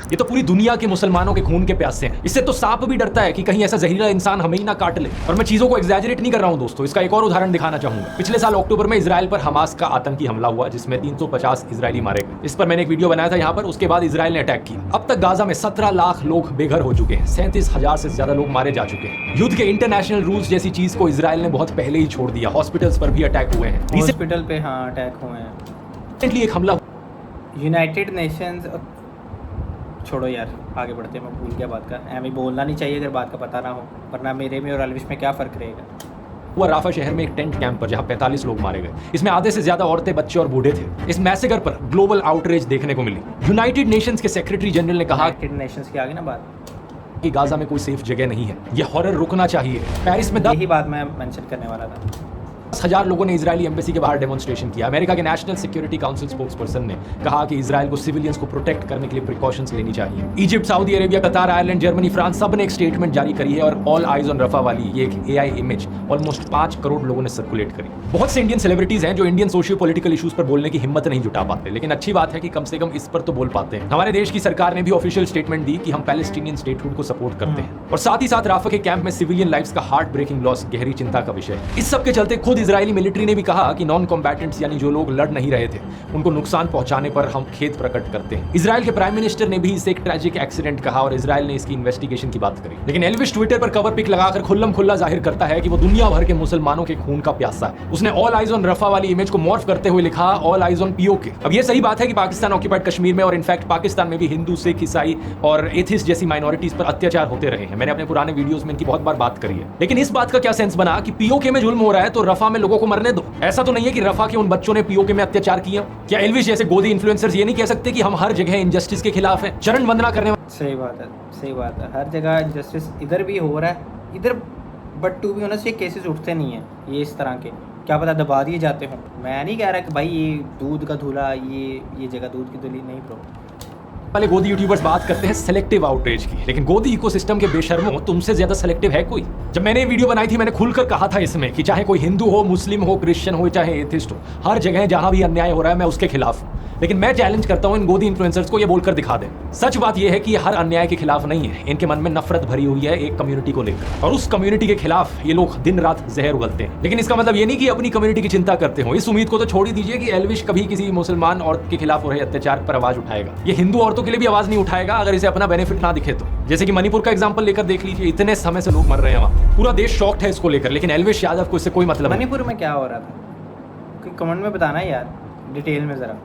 ये तो पूरी दुनिया के मुसलमानों के खून के प्यासे हैं। इससे तो सांप भी डरता है कि कहीं ऐसा जहरीला इंसान हमें ही ना काट ले। और मैं चीजों को एग्जैजरेट नहीं कर रहा हूं दोस्तों, इसका एक और उदाहरण दिखाना चाहूंगा। पिछले साल अक्टूबर में इजराइल पर हमास का आतंकी हमला हुआ जिसमें 350 इजरायली मारे गए। इस पर मैंने एक वीडियो बनाया था यहाँ पर। उसके बाद इजराइल ने अटैक किया। अब तक गाजा में 17 लाख लोग बेघर हो चुके हैं, 37,000 से ज्यादा लोग मारे जा चुके हैं। युद्ध के इंटरनेशनल रूल्स जैसी चीज को इजराइल ने बहुत पहले ही छोड़ दिया। हॉस्पिटल्स पर भी अटैक हुए हैं। हॉस्पिटल पे हाँ अटैक हुए हैं। रिसेंटली एक हमला यूनाइटेड नेशंस, छोड़ो यार आगे बढ़ते हैं, मैं भूल गया बात का। हमें बोलना नहीं चाहिए अगर बात का पता ना हो, वरना मेरे में और अलविश में क्या फ़र्क रहेगा। हुआ राफा शहर में एक टेंट कैंप पर जहां 45 लोग मारे गए। इसमें आधे से ज्यादा औरतें, बच्चे और बूढ़े थे। इस मैसेगर पर ग्लोबल आउटरीच देखने को मिली। यूनाइटेड नेशंस के सेक्रेटरी जनरल ने कहा यूनाइटेड नेशंस की आगे ना बात कि गाजा में कोई सेफ जगह नहीं है, यह हॉरर रुकना चाहिए। पेरिस में यही बात मैं मेंशन करने वाला था। 10,000 लोगों ने इजरायली एम्बेसी के बाहर डेमोन्स्ट्रेशन किया। अमेरिका के नेशनल सिक्योरिटी काउंसिल स्पोक्सपर्सन ने कहा कि इजराइल को सिविलियंस को प्रोटेक्ट करने के लिए प्रिकॉशंस लेनी चाहिए। इजिप्ट, सऊदी अरेबिया, कतार, आयरलैंड, जर्मनी, फ्रांस सब ने एक स्टेटमेंट जारी करी है और ऑल आइज ऑन रफा वाली ये एक एआई इमेज ऑलमोस्ट 5 करोड़ लोगों ने सर्कुलेट करी। बहुत से इंडियन सेलिब्रिटीज हैं जो इंडियन सोशियो पॉलिटिकल इश्यूज पर बोलने की हिम्मत नहीं जुटा पाते, लेकिन अच्छी बात है कि कम से कम इस पर तो बोल पाते हैं। हमारे देश की सरकार ने भी ऑफिशियल स्टेटमेंट दी कि हम पैलेस्टीनियन स्टेटहुड को सपोर्ट करते हैं और साथ ही साथ राफा के कैंप में सिविलियन लाइव्स का हार्ट ब्रेकिंग लॉस गहरी चिंता का विषय है। इस सब के चलते खुद इजरायली मिलिट्री ने भी कहा कि नॉन कॉम्बैटेंट्स यानी जो लोग लड़ नहीं रहे थे उनको नुकसान पहुंचाने पर हम खेद प्रकट करते हैं। इजराइल के प्राइम मिनिस्टर ने भी इसे एक ट्रैजिक एक्सीडेंट कहा और इजराइल ने इसकी इन्वेस्टिगेशन की बात करी। लेकिन एल्विश ट्विटर पर कवर पिक लगाकर खुल्लम खुल्ला जाहिर करता है कि वो दुनिया भर के मुसलमानों के खून का प्यासा है। उसने ऑल आइज ऑन रफा वाली इमेज को मॉर्फ करते हुए लिखा ऑल आइज ऑन पीओके। अब ये सही बात है कि पाकिस्तान ऑक्यूपाइड कश्मीर में और इनफैक्ट पाकिस्तान में भी हिंदू, सिख, ईसाई और एथिस्ट जैसी माइनॉरिटीज पर अत्याचार होते रहे हैं। मैंने अपने पुराने वीडियोस में इनकी बहुत बार बात करी है। लेकिन इस बात का क्या सेंस बना कि पीओके में जुल्म हो रहा है तो रफा में लोगों को मरने दो। ऐसा तो नहीं है कि रफा के उन बच्चों ने पीओके में अत्याचार किया। क्या एल्विश जैसे गोदी इन्फ्लुएंसर्स ये नहीं कह सकते कि हम हर जगह इनजस्टिस के खिलाफ हैं, चरण वंदना करने? सही बात है, सही बात है। हर जगह इनजस्टिस इधर भी हो रहा है इधर, बट टू बी ऑनेस्ट ये केसेस उठते नहीं हैं ये इस तरह के, क्या पता दबा दिए जाते हों। मैं नहीं कह रहा कि भाई ये दूध का धूला ये जगह दूध की धुली नहीं प्रो। पहले गोदी यूट्यूबर्स बात करते हैं सेलेक्टिव आउटरीच की, लेकिन गोदी इकोसिस्टम के बेशर्मों तुमसे ज्यादा सेलेक्टिव है कोई? जब मैंने वीडियो बनाई थी मैंने खुलकर कहा था इसमें कि चाहे कोई हिंदू हो, मुस्लिम हो, क्रिश्चियन हो, चाहे एथिस्ट हो, हर जगह जहां भी अन्याय हो रहा है मैं उसके खिलाफ हूं। लेकिन मैं चैलेंज करता हूं इन गोदी इन्फ्लुएंसर्स को ये बोलकर दिखा दें। सच बात यह है कि ये हर अन्याय के खिलाफ नहीं है, इनके मन में नफरत भरी हुई है एक कम्युनिटी को लेकर और उस कम्युनिटी के खिलाफ ये लोग दिन रात जहर उगलते हैं। लेकिन इसका मतलब ये नहीं कि अपनी कम्युनिटी की चिंता करते हो। इस उम्मीद को तो छोड़ ही दीजिए कि एल्विश कभी किसी मुसलमान औरत के खिलाफ हो रहे अत्याचार पर आवाज उठाएगा। ये हिंदू औरतों के लिए भी आवाज नहीं उठाएगा अगर इसे अपना बेनिफिट ना दिखे तो। जैसे कि मणिपुर का एग्जांपल लेकर देख लीजिए, इतने समय से लोग मर रहे हैं वहां, पूरा देश शॉक्ड है इसको लेकर, लेकिन एल्विश यादव को इससे कोई मतलब नहीं। मणिपुर में क्या हो रहा था कमेंट में बताना यार डिटेल में जरा।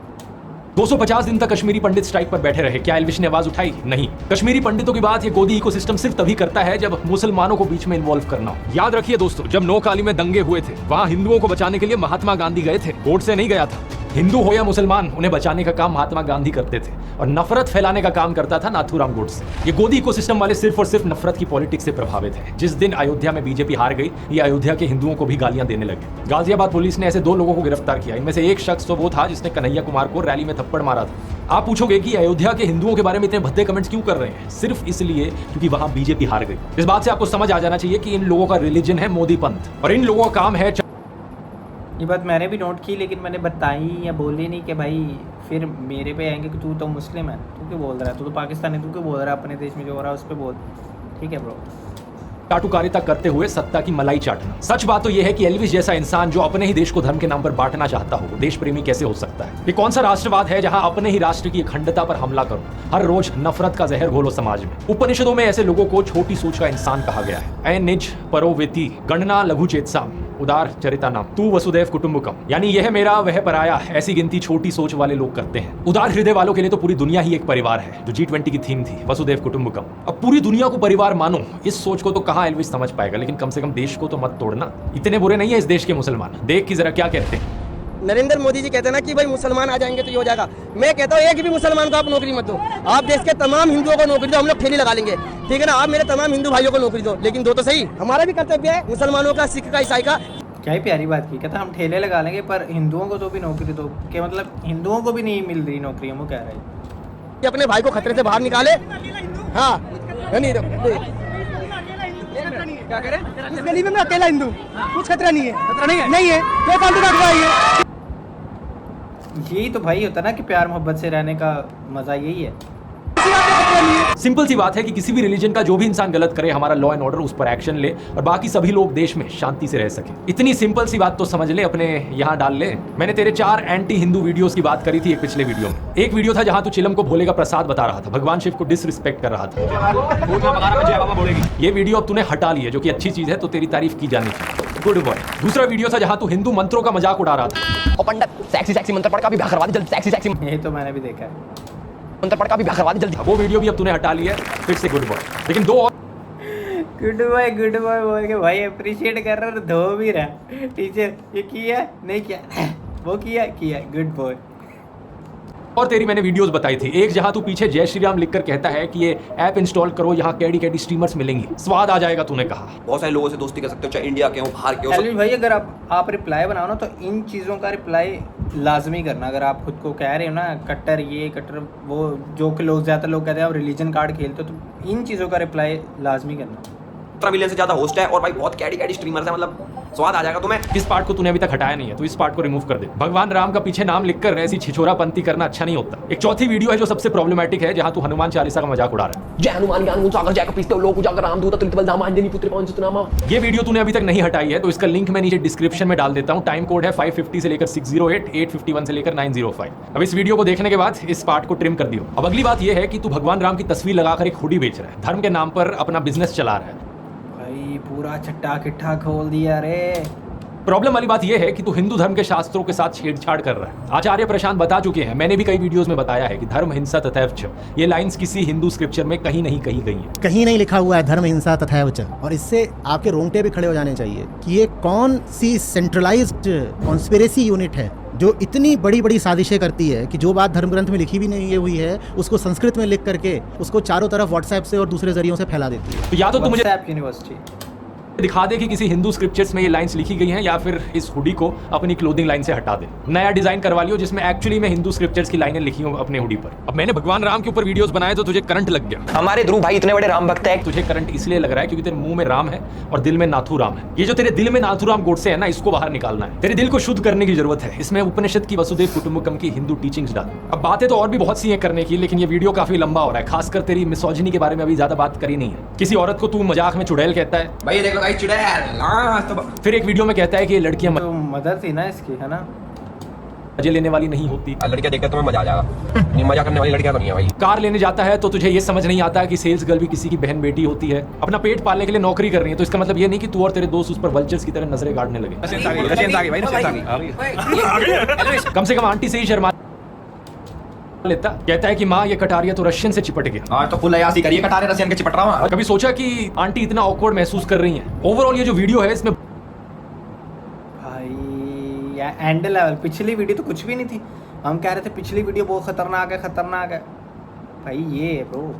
250 दिन तक कश्मीरी पंडित स्ट्राइक पर बैठे रहे, क्या एल्विश ने आवाज उठाई? नहीं। कश्मीरी पंडितों की बात ये गोदी इकोसिस्टम सिर्फ तभी करता है जब मुसलमानों को बीच में इन्वॉल्व करना हो। याद रखिए दोस्तों, जब नोकाली में दंगे हुए थे वहां हिंदुओं को बचाने के लिए महात्मा गांधी गए थे, गोडसे नहीं गया था। हिंदू हो या मुसलमान, उन्हें बचाने का काम महात्मा गांधी करते थे और नफरत फैलाने का काम करता था नाथूराम गोडसे। ये गोदी इकोसिस्टम वाले सिर्फ और सिर्फ नफरत की पॉलिटिक्स से प्रभावित है। जिस दिन अयोध्या में बीजेपी हार गई, ये अयोध्या के हिंदुओं को भी गालियां देने लगे। गाजियाबाद पुलिस ने ऐसे 2 लोगों को गिरफ्तार किया। इनमें से एक शख्स तो वो था जिसने कन्हैया कुमार को रैली में थप्पड़ मारा था। आप पूछोगे कि अयोध्या के हिंदुओं के बारे में इतने भद्दे कमेंट्स क्यों कर रहे हैं? सिर्फ इसलिए क्योंकि वहां बीजेपी हार गई। इस बात से आपको समझ आ जाना चाहिए कि इन लोगों का रिलीजन है मोदी पंथ और इन लोगों का काम है। ये बात मैंने भी नोट की लेकिन मैंने बताई या बोली नहीं कि भाई फिर मेरे पे आएंगे कि तू तो मुस्लिम है, तू क्यों बोल रहा है, तू तो पाकिस्तानी, तू क्यों बोल रहा है अपने देश में जो हो रहा है उस पर बोल। ठीक है ब्रो। चाटुकारिता करते हुए सत्ता की मलाई चाटना। सच बात तो यह है कि एल्विश जैसा इंसान जो अपने ही देश को धर्म के नाम पर बांटना चाहता हो, देश प्रेमी कैसे हो सकता है? ये कौन सा राष्ट्रवाद है जहां अपने ही राष्ट्र की अखंडता पर हमला करो, हर रोज नफरत का जहर घोलो समाज में? उपनिषदों में ऐसे लोगों को छोटी सोच का इंसान कहा गया है। ऐ निज परोवेती गणना लघु चेतसाम उदार चरिता नाम तू वसुदैव कुटुंबकम, यानी यह मेरा वह पराया, ऐसी गिनती छोटी सोच वाले लोग करते हैं। उदार हृदय वालों के लिए तो पूरी दुनिया ही एक परिवार है, जो G20 की थीम थी, वसुदैव कुटुंबकम। अब पूरी दुनिया को परिवार मानो, इस सोच को तो कहां एल्विश समझ पाएगा, लेकिन कम से कम देश को तो मत तोड़ना। इतने बुरे नहीं है इस देश के मुसलमान, देख कि जरा क्या कहते हैं। नरेंद्र मोदी जी कहते हैं ना कि भाई मुसलमान आ जाएंगे तो ये हो जाएगा। मैं कहता हूँ एक भी मुसलमान को आप नौकरी मत दो, आप देश के तमाम हिंदुओं को नौकरी दो, हम लोग ठेली लगा लेंगे, ठीक है ना। आप मेरे तमाम हिंदू भाइयों को नौकरी दो, लेकिन दो तो सही। हमारा भी कर्तव्य है मुसलमानों का, सिख का, ईसाई का। क्या ही प्यारी बात की, कहता हम ठेले लगा लेंगे पर हिंदुओं को तो भी नौकरी दो। क्या मतलब हिंदुओं को भी नहीं मिल रही नौकरी? वो कह रहे हैं कि अपने भाई को खतरे से बाहर निकाले। हाँ नहीं क्या करें? इस गली में मैं अकेला हिंदू, कुछ खतरा नहीं है। खतरा नहीं है? नहीं है। कोई फालतू का अफवाह है। यही तो भाई होता ना कि प्यार मोहब्बत से रहने का मजा यही है। सिंपल सी बात है कि किसी भी रिलीजन का जो भी इंसान गलत करे, हमारा लॉ एंड ऑर्डर उस पर एक्शन ले और बाकी सभी लोग देश में शांति से रह सके। इतनी सिंपल सी बात तो समझ ले, अपने यहाँ डाल ले। मैंने तेरे 4 एंटी हिंदू वीडियोस की बात करी थी एक पिछले वीडियो में। एक वीडियो था जहां तू चिलम को भोले का प्रसाद बता रहा था, भगवान शिव को डिसरिस्पेक्ट कर रहा था। ये वीडियो अब तूने हटा ली है, जो कि अच्छी चीज है, तो तेरी तारीफ की जानी चाहिए। Good boy. दूसरा वीडियो था जहां तू हिंदू मंत्रों का मजाक उड़ा रहा था। और पंडित सेक्सी सेक्सी मंत्र पढ़ का भी ब्याह करवा दे जल्दी। सेक्सी ये तो मैंने भी देखा है। मंत्र पढ़ का भी ब्याह करवा दे जल्दी। वो वीडियो भी अब तूने हटा लिया है, फिर से गुड बॉय। लेकिन 2 और गुड बॉय बोल के भाई अप्रिशिएट कर रहा है, धो भी रहा। टीचर ये किया नहीं किया, वो किया गुड बॉय। और तेरी मैंने वीडियोस बताई थी, एक जहां तू पीछे जय श्री राम लिखकर कहता है कि ये ऐप इंस्टॉल करो, यहाँ कैडी स्ट्रीमर्स मिलेंगे, स्वाद आ जाएगा। तूने कहा बहुत सारे लोगों से दोस्ती कर सकते हो, चाहे इंडिया के हो बाहर के हो। एलविश भाई अगर आप रिप्लाई बनाओ ना, तो इन चीज़ों का रिप्लाई लाजमी करना। अगर आप खुद को कह रहे हो ना कट्टर ये कट्टर वो, जो कि लोग ज़्यादातर लोग कहते हैं आप रिलीजन कार्ड खेलते हो, तो इन चीज़ों का रिप्लाई लाजमी करना। 17 मिलियन से ज्यादा होस्ट है और भाई बहुत कैडी स्ट्रीमर्स है, मतलब स्वाद आ जाएगा तुम्हें। इस पार्ट को तूने अभी तक हटाया नहीं है, तो इस पार्ट को रिमूव कर दे। भगवान राम का पीछे नाम लिखकर ऐसी छिछोरापंती करना अच्छा नहीं होता। एक चौथी वीडियो है जो सबसे प्रॉब्लमैटिक है, जहां तू हनुमान चालीसा का मजाक उड़ा रहा है। जय हनुमान ज्ञान गुण सागर जय कपीस लोक उजागर रामदूत अतुलित बलधामा अंजनी पुत्र पवन सुत नामा। ये वीडियो तूने अभी तक नहीं हटाई है, तो इसका लिंक मैं नीचे डिस्क्रिप्शन में डाल देता हूं। टाइम कोड है 550 से लेकर 608, 851 से लेकर 905। अब इस वीडियो को देखने के बाद इस पार्ट को ट्रिम कर दियो। अब अगली बात यह है कि तू भगवान राम की तस्वीर लगाकर एक हुडी बेच रहा है, धर्म के नाम पर अपना बिजनेस चला रहा है। भाई पूरा चट्टा किट्ठा खोल दिया रे। प्रॉब्लम वाली बात यह है कि तू हिंदू धर्म के शास्त्रों के साथ छेड़छाड़ कर रहा है। आचार्य प्रशांत बता चुके हैं, मैंने भी कई वीडियोस में बताया है कि धर्म हिंसा तथैव च, ये लाइंस किसी हिंदू स्क्रिप्चर में कहीं नहीं कही गई है। कहीं नहीं लिखा हुआ है धर्म हिंसा तथैव च। और इससे आपके रोंगटे भी खड़े हो जाने चाहिए कि ये कौन सी सेंट्रलाइज्ड कॉन्स्पिरेसी यूनिट है जो इतनी बड़ी बड़ी साजिशें करती है कि जो बात धर्म ग्रंथ में लिखी भी नहीं हुई है उसको संस्कृत में लिख करके उसको चारों तरफ व्हाट्सएप से और दूसरे जरियों से फैला देती है। तो या तो तू मुझे यूनिवर्सिटी दिखा दे कि किसी हिंदू स्क्रिप्चर्स में ये लाइंस लिखी गई हैं, या फिर इस हुडी को अपनी क्लोथिंग लाइन से हटा दे, नया डिजाइन करवा लियो जिसमें एक्चुअली में हिंदू स्क्रिप्चर्स की लाइनें लिखी हो अपने हुडी पर। अब मैंने भगवान राम के ऊपर वीडियोस बनाए तो तुझे करंट लग गया। हमारे ध्रुव भाई इतने बड़े राम भक्त है। तुझे करंट इसलिए लग रहा है क्योंकि तेरे मुंह में राम है और दिल में नाथू राम है। ये जो तेरे दिल में नाथू राम गोडसे है ना, इसको बाहर निकालना है। तेरे दिल को शुद्ध करने की जरूरत है। इसमें उपनिषद की वसुदेव कुटुंबकम की हिंदू टीचिंग्स डाल। अब बातें तो और भी बहुत सी हैं करने की, लेकिन ये वीडियो काफी लंबा हो रहा है। खासकर तेरी मिसोजिनी के बारे में अभी ज्यादा बात करी नहीं है। किसी औरत को तू मजाक में चुड़ैल कहता है, भाई देख लो भाई चुड़ैल। फिर एक वीडियो में कहता है कि ये लड़कियां तो मदद थी ना इसकी, है ना, मजे लेने वाली नहीं होती। लड़कियां देखकर तुम्हें मजा आ जाएगा, नहीं मजा करने वाली लड़कियां तो नहीं है भाई। कार लेने जाता है तो तुझे ये समझ नहीं आता कि सेल्स गर्ल भी किसी की बहन बेटी होती है। अपना पेट पालने के लिए नौकरी कर रही है, तो इसका मतलब ये नहीं कि तू और तेरे दोस्त उस पर वल्चर्स की तरह नजरें गाड़ने लगे। कम से कम आंटी से ही शर्मा लेता। कहता है कि माँ ये कटारिया तो रशियन से चिपट गया। हाँ तो फुल अयासी करिए, कटारे रशियन के चिपट रहा हूँ। कभी सोचा कि आंटी इतना ऑकवर्ड महसूस कर रही हैं? ओवरऑल ये जो वीडियो है इसमें भाई या एंड लेवल। पिछली वीडियो तो कुछ भी नहीं थी, हम कह रहे थे पिछली वीडियो बहुत खतरनाक है। भाई ये है ब्रो,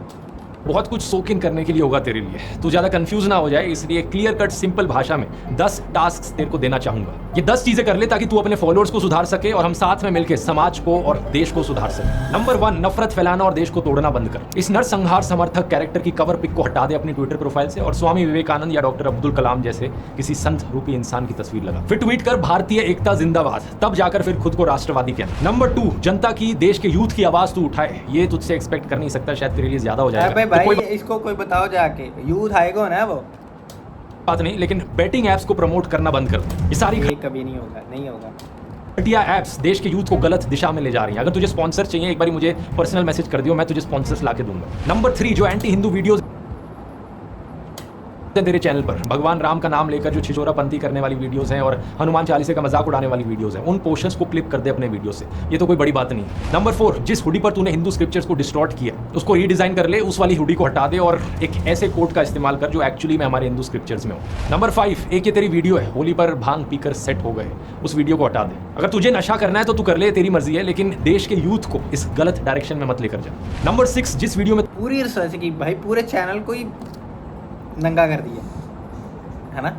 बहुत कुछ सोक इन करने के लिए होगा तेरे लिए। तू ज्यादा कंफ्यूज ना हो जाए, इसलिए क्लियर कट सिंपल भाषा में 10 टास्क तेरे को देना चाहूंगा। ये 10 चीजें कर ले ताकि तू अपने फॉलोअर्स को सुधार सके और हम साथ में मिलकर समाज को और देश को सुधार सके। नंबर 1, नफरत फैलाना और देश को तोड़ना बंद कर। इस नरसंहार समर्थक कैरेक्टर की कवर पिक को हटा दे अपनी ट्विटर प्रोफाइल से और स्वामी विवेकानंद या डॉक्टर अब्दुल कलाम जैसे किसी संत रूपी इंसान की तस्वीर लगा। फिर ट्वीट कर भारतीय एकता जिंदाबाद, तब जाकर फिर खुद को राष्ट्रवादी कहना। नंबर 2, जनता की, देश के यूथ की आवाज तू उठाए। ये तुझसे एक्सपेक्ट कर नहीं सकता, शायद तेरे लिए ज्यादा हो जाएगा। इसको कोई बताओ जाके, यूथ आएगा ना वो बात नहीं, लेकिन बेटिंग एप्स को प्रमोट करना बंद कर दो। ये सारी कभी नहीं होगा। घटिया एप्स देश के यूथ को गलत दिशा में ले जा रही हैं। अगर तुझे स्पॉन्सर चाहिए एक बार मुझे पर्सनल मैसेज कर दियो, मैं तुझे स्पॉन्सर्स ला के दूंगा। नंबर 3, जो एंटी हिंदू वीडियोस तेरे चैनल पर भगवान राम का नाम लेकर जो छिछोरापंती करने वाली वीडियोस हैं और हनुमान चालीसे का मजाक उड़ाने वाली वीडियोस हैं, उन पोर्शंस को क्लिप कर दे अपने वीडियो से। ये तो कोई बड़ी बात नहीं है। नंबर 4, जिस हुडी पर तूने हिंदू स्क्रिप्चर्स को डिस्टॉर्ट किया उसको रीडिजाइन कर ले, उस वाली हुडी को हटा दे और एक ऐसे कोट का इस्तेमाल कर जो एक्चुअली में हमारे हिंदू स्क्रिप्चर्स में हो। नंबर 5, एक ये तेरी वीडियो है होली पर भांग पीकर सेट हो गए, उस वीडियो को हटा दे। अगर तुझे नशा करना है तो तू कर ले, तेरी मर्जी है, लेकिन देश के यूथ को इस गलत डायरेक्शन में मत लेकर जा। नंबर 6, जिस वीडियो में पूरी रिसर्च की भाई, पूरे चैनल को ही नंगा कर दिया है ना,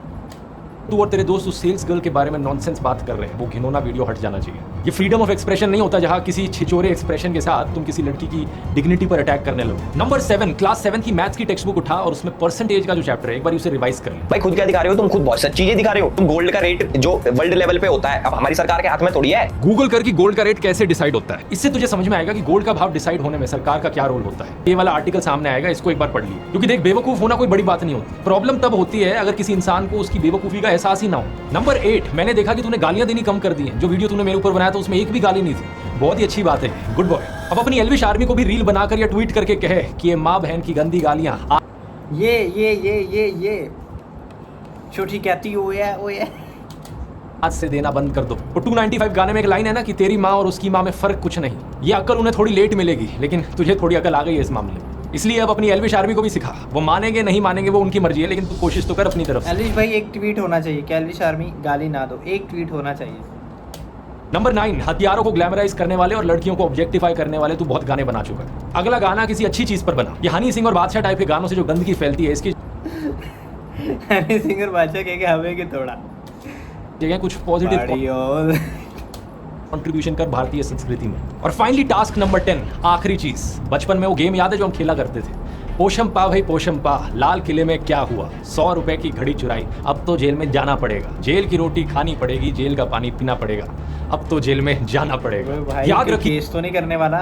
तू और तेरे दोस्त उस सेल्स गर्ल के बारे में नॉनसेंस बात कर रहे हैं, वो घिनौना वीडियो हट जाना चाहिए। ये फ्रीडम ऑफ एक्सप्रेशन नहीं होता जहां किसी छिचोरे एक्सप्रेशन के साथ तुम किसी लड़की की डिग्निटी पर अटैक करने लगो। नंबर 7, क्लास 7 की मैथ्स की टेक्स्ट बुक उठा और उसमें परसेंटेज का जो चैप्टर है एक बार उसे रिवाइज कर ले। भाई खुद क्या दिखा रहे हो तुम? खुद बहुत सारी चीजें दिखा रहे हो। तुम गोल्ड का रेट जो वर्ल्ड लेवल पे होता है अब हमारी सरकार के हाथ में थोड़ी है। गूगल कर कि गोल्ड का रेट कैसे डिसाइड होता है, इससे तुझे समझ में आएगा कि गोल्ड का भाव डिसाइड होने में सरकार का क्या रोल होता है। ये वाला आर्टिकल सामने आएगा, इसको एक बार पढ़ लीजिए। क्योंकि देख, बेवकूफ होना कोई बड़ी बात नहीं होती, प्रॉब्लम तब होती है अगर किसी इंसान को उसकी बेवकूफी का एहसास ही ना हो। नंबर 8, मैंने देखा कि तूने गालियां देनी कम कर दी है। जो वीडियो तूने मेरे ऊपर बनाया था उसमें एक भी गाली नहीं थी, बहुत ही अच्छी बात है, गुड बॉय। अब अपनी एल्विश आर्मी को भी रील बनाकर या ट्वीट करके कहे कि ये माँ बहन की गंदी गालियां ये छोटी कहती ओ ये आज से देना बंद कर दो। और 295 गाने में एक लाइन है ना कि तेरी माँ और उसकी माँ में फर्क कुछ नहीं। ये अक्ल उन्हें थोड़ी लेट मिलेगी, लेकिन तुझे थोड़ी अकल आ गई है इस मामले में। इसलिए अब अपनी एल्विश आर्मी को भी सिखा। वो मानेंगे नहीं मानेंगे वो उनकी मर्जी है, लेकिन तू कोशिश तो कर अपनी तरफ से। एल्विश भाई एक ट्वीट होना चाहिए कि एल्विश आर्मी गाली ना दो, एक ट्वीट होना चाहिए। नंबर 9, हथियारों को ग्लैमराइज करने वाले और लड़कियों को ऑब्जेक्टिफाई करने वाले तू बहुत गाने बना चुका है। अगला गाना किसी अच्छी चीज पर बना। ये हनी सिंह और बादशाह टाइप के गानों से जो गंदगी फैलती है इसकी हनी सिंह और बादशाह कह के हमें के थोड़ा जगह कुछ पॉजिटिव कंट्रीब्यूशन कर भारतीय संस्कृति में। और फाइनली टास्क नंबर 10, आखिरी चीज। बचपन में वो गेम याद है जो हम खेला करते थे, पोशम पा भाई पोशम पा, लाल किले में क्या हुआ, 100 रुपए की घड़ी चुराई, अब तो जेल में जाना पड़ेगा, जेल की रोटी खानी पड़ेगी, जेल का पानी पीना पड़ेगा, अब तो जेल में जाना पड़ेगा। याद रखिए, केस तो नहीं करने वाला,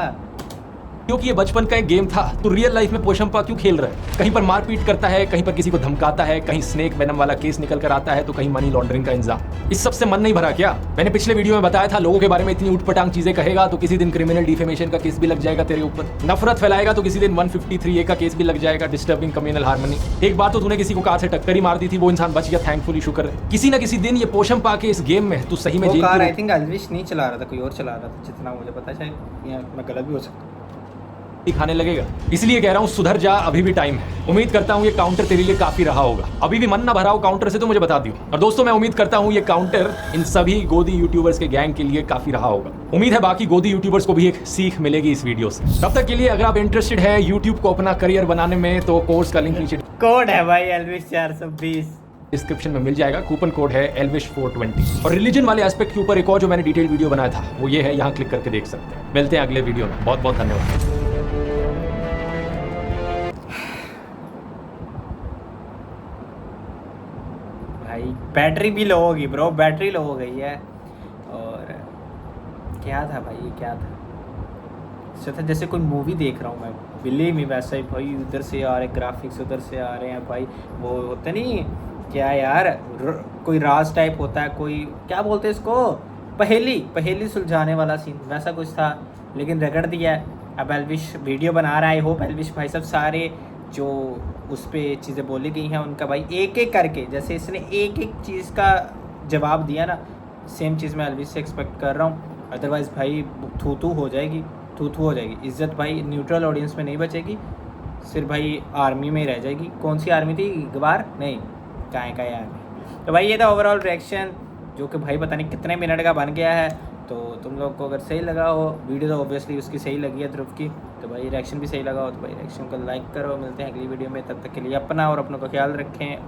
क्योंकि ये बचपन का एक गेम था। तो रियल लाइफ में पोशंपा क्यों खेल रहा है? कहीं पर मारपीट करता है, कहीं पर किसी को धमकाता है, कहीं स्नेक वेनम वाला केस निकल कर आता है, तो कहीं मनी लॉन्ड्रिंग का इंजाम। इस सबसे मन नहीं भरा क्या? मैंने पिछले वीडियो में बताया था, लोगों के बारे में इतनी उटपटांग चीजें कहेगा तो किसी दिन क्रिमिनल डिफेमेशन का केस भी लग जाएगा तेरे ऊपर। नफरत फैलाएगा तो किसी दिन 153A का केस भी लग जाएगा, डिस्टर्बिंग कम्युनल हार्मनी। एक बात तो तूने किसी को कार से टक्कर ही मार दी थी, वो इंसान बच गया, थैंकफुली शुक्र है। किसी ना किसी दिन ये पोशंपा के इस गेम में तू सही में जेल कार आई थिंक एल्विश नहीं चला रहा था, कोई और चला रहा था जितना मुझे पता, शायद मैं गलत भी हो सकता हूं, खाने लगेगा। इसलिए कह रहा हूँ सुधर जा, अभी भी टाइम है। उम्मीद करता हूँ ये काउंटर तेरे लिए काफी रहा होगा। अभी भी मन ना भरा हो काउंटर से तो मुझे बता दियो। और दोस्तों मैं उम्मीद करता हूँ ये काउंटर इन सभी गोदी यूट्यूबर्स के गैंग के लिए काफी रहा होगा। उम्मीद है बाकी गोदी यूट्यूबर्स को भी एक सीख मिलेगी इस वीडियो से। तब तक के लिए अगर आप इंटरेस्टेड है यूट्यूब को अपना करियर बनाने में तो कोर्स का लिंक नीचे कोड है भाई एल्विश 420 डिस्क्रिप्शन में मिल जाएगा। कूपन कोड है एल्विश 420। और रिलीजन वाले एस्पेक्ट के ऊपर एक और जो मैंने डिटेल वीडियो बनाया था वो ये है, यहाँ क्लिक करके देख सकते हैं। मिलते हैं अगले वीडियो में, बहुत बहुत धन्यवाद। बैटरी भी लो होगी ब्रो, बैटरी लो हो गई है। और क्या था भाई, ये क्या था? इससे था जैसे कोई मूवी देख रहा हूँ मैं, बिलीव मी, वैसा ही भाई। उधर से आ रहे ग्राफिक्स, उधर से आ रहे हैं भाई, वो होता नहीं क्या यार, कोई राज टाइप होता है, कोई क्या बोलते हैं इसको, पहेली सुलझाने वाला सीन, वैसा कुछ था, लेकिन रगड़ दिया है। अब एल्विश वीडियो बना रहा है, आई होप एल्विश भाई सब सारे जो उस पर चीज़ें बोली गई हैं उनका भाई एक एक करके, जैसे इसने एक एक चीज़ का जवाब दिया ना, सेम चीज़ मैं एल्विश से एक्सपेक्ट कर रहा हूँ। अदरवाइज़ भाई थू हो जाएगी, थू हो जाएगी। इज़्ज़त भाई न्यूट्रल ऑडियंस में नहीं बचेगी, सिर्फ भाई आर्मी में रह जाएगी। कौन सी आर्मी थी, गवार नहीं, काहे का आर्मी। तो भाई ये था ओवरऑल रिएक्शन, जो कि भाई पता नहीं कितने मिनट का बन गया है। तो तुम लोग को अगर सही लगा हो वीडियो, तो ऑब्वियसली उसकी सही लगी है ध्रुव की, तो भाई रिएक्शन भी सही लगा हो तो भाई रिएक्शन को लाइक करो। मिलते हैं अगली वीडियो में, तब तक के लिए अपना और अपनों का ख्याल रखें।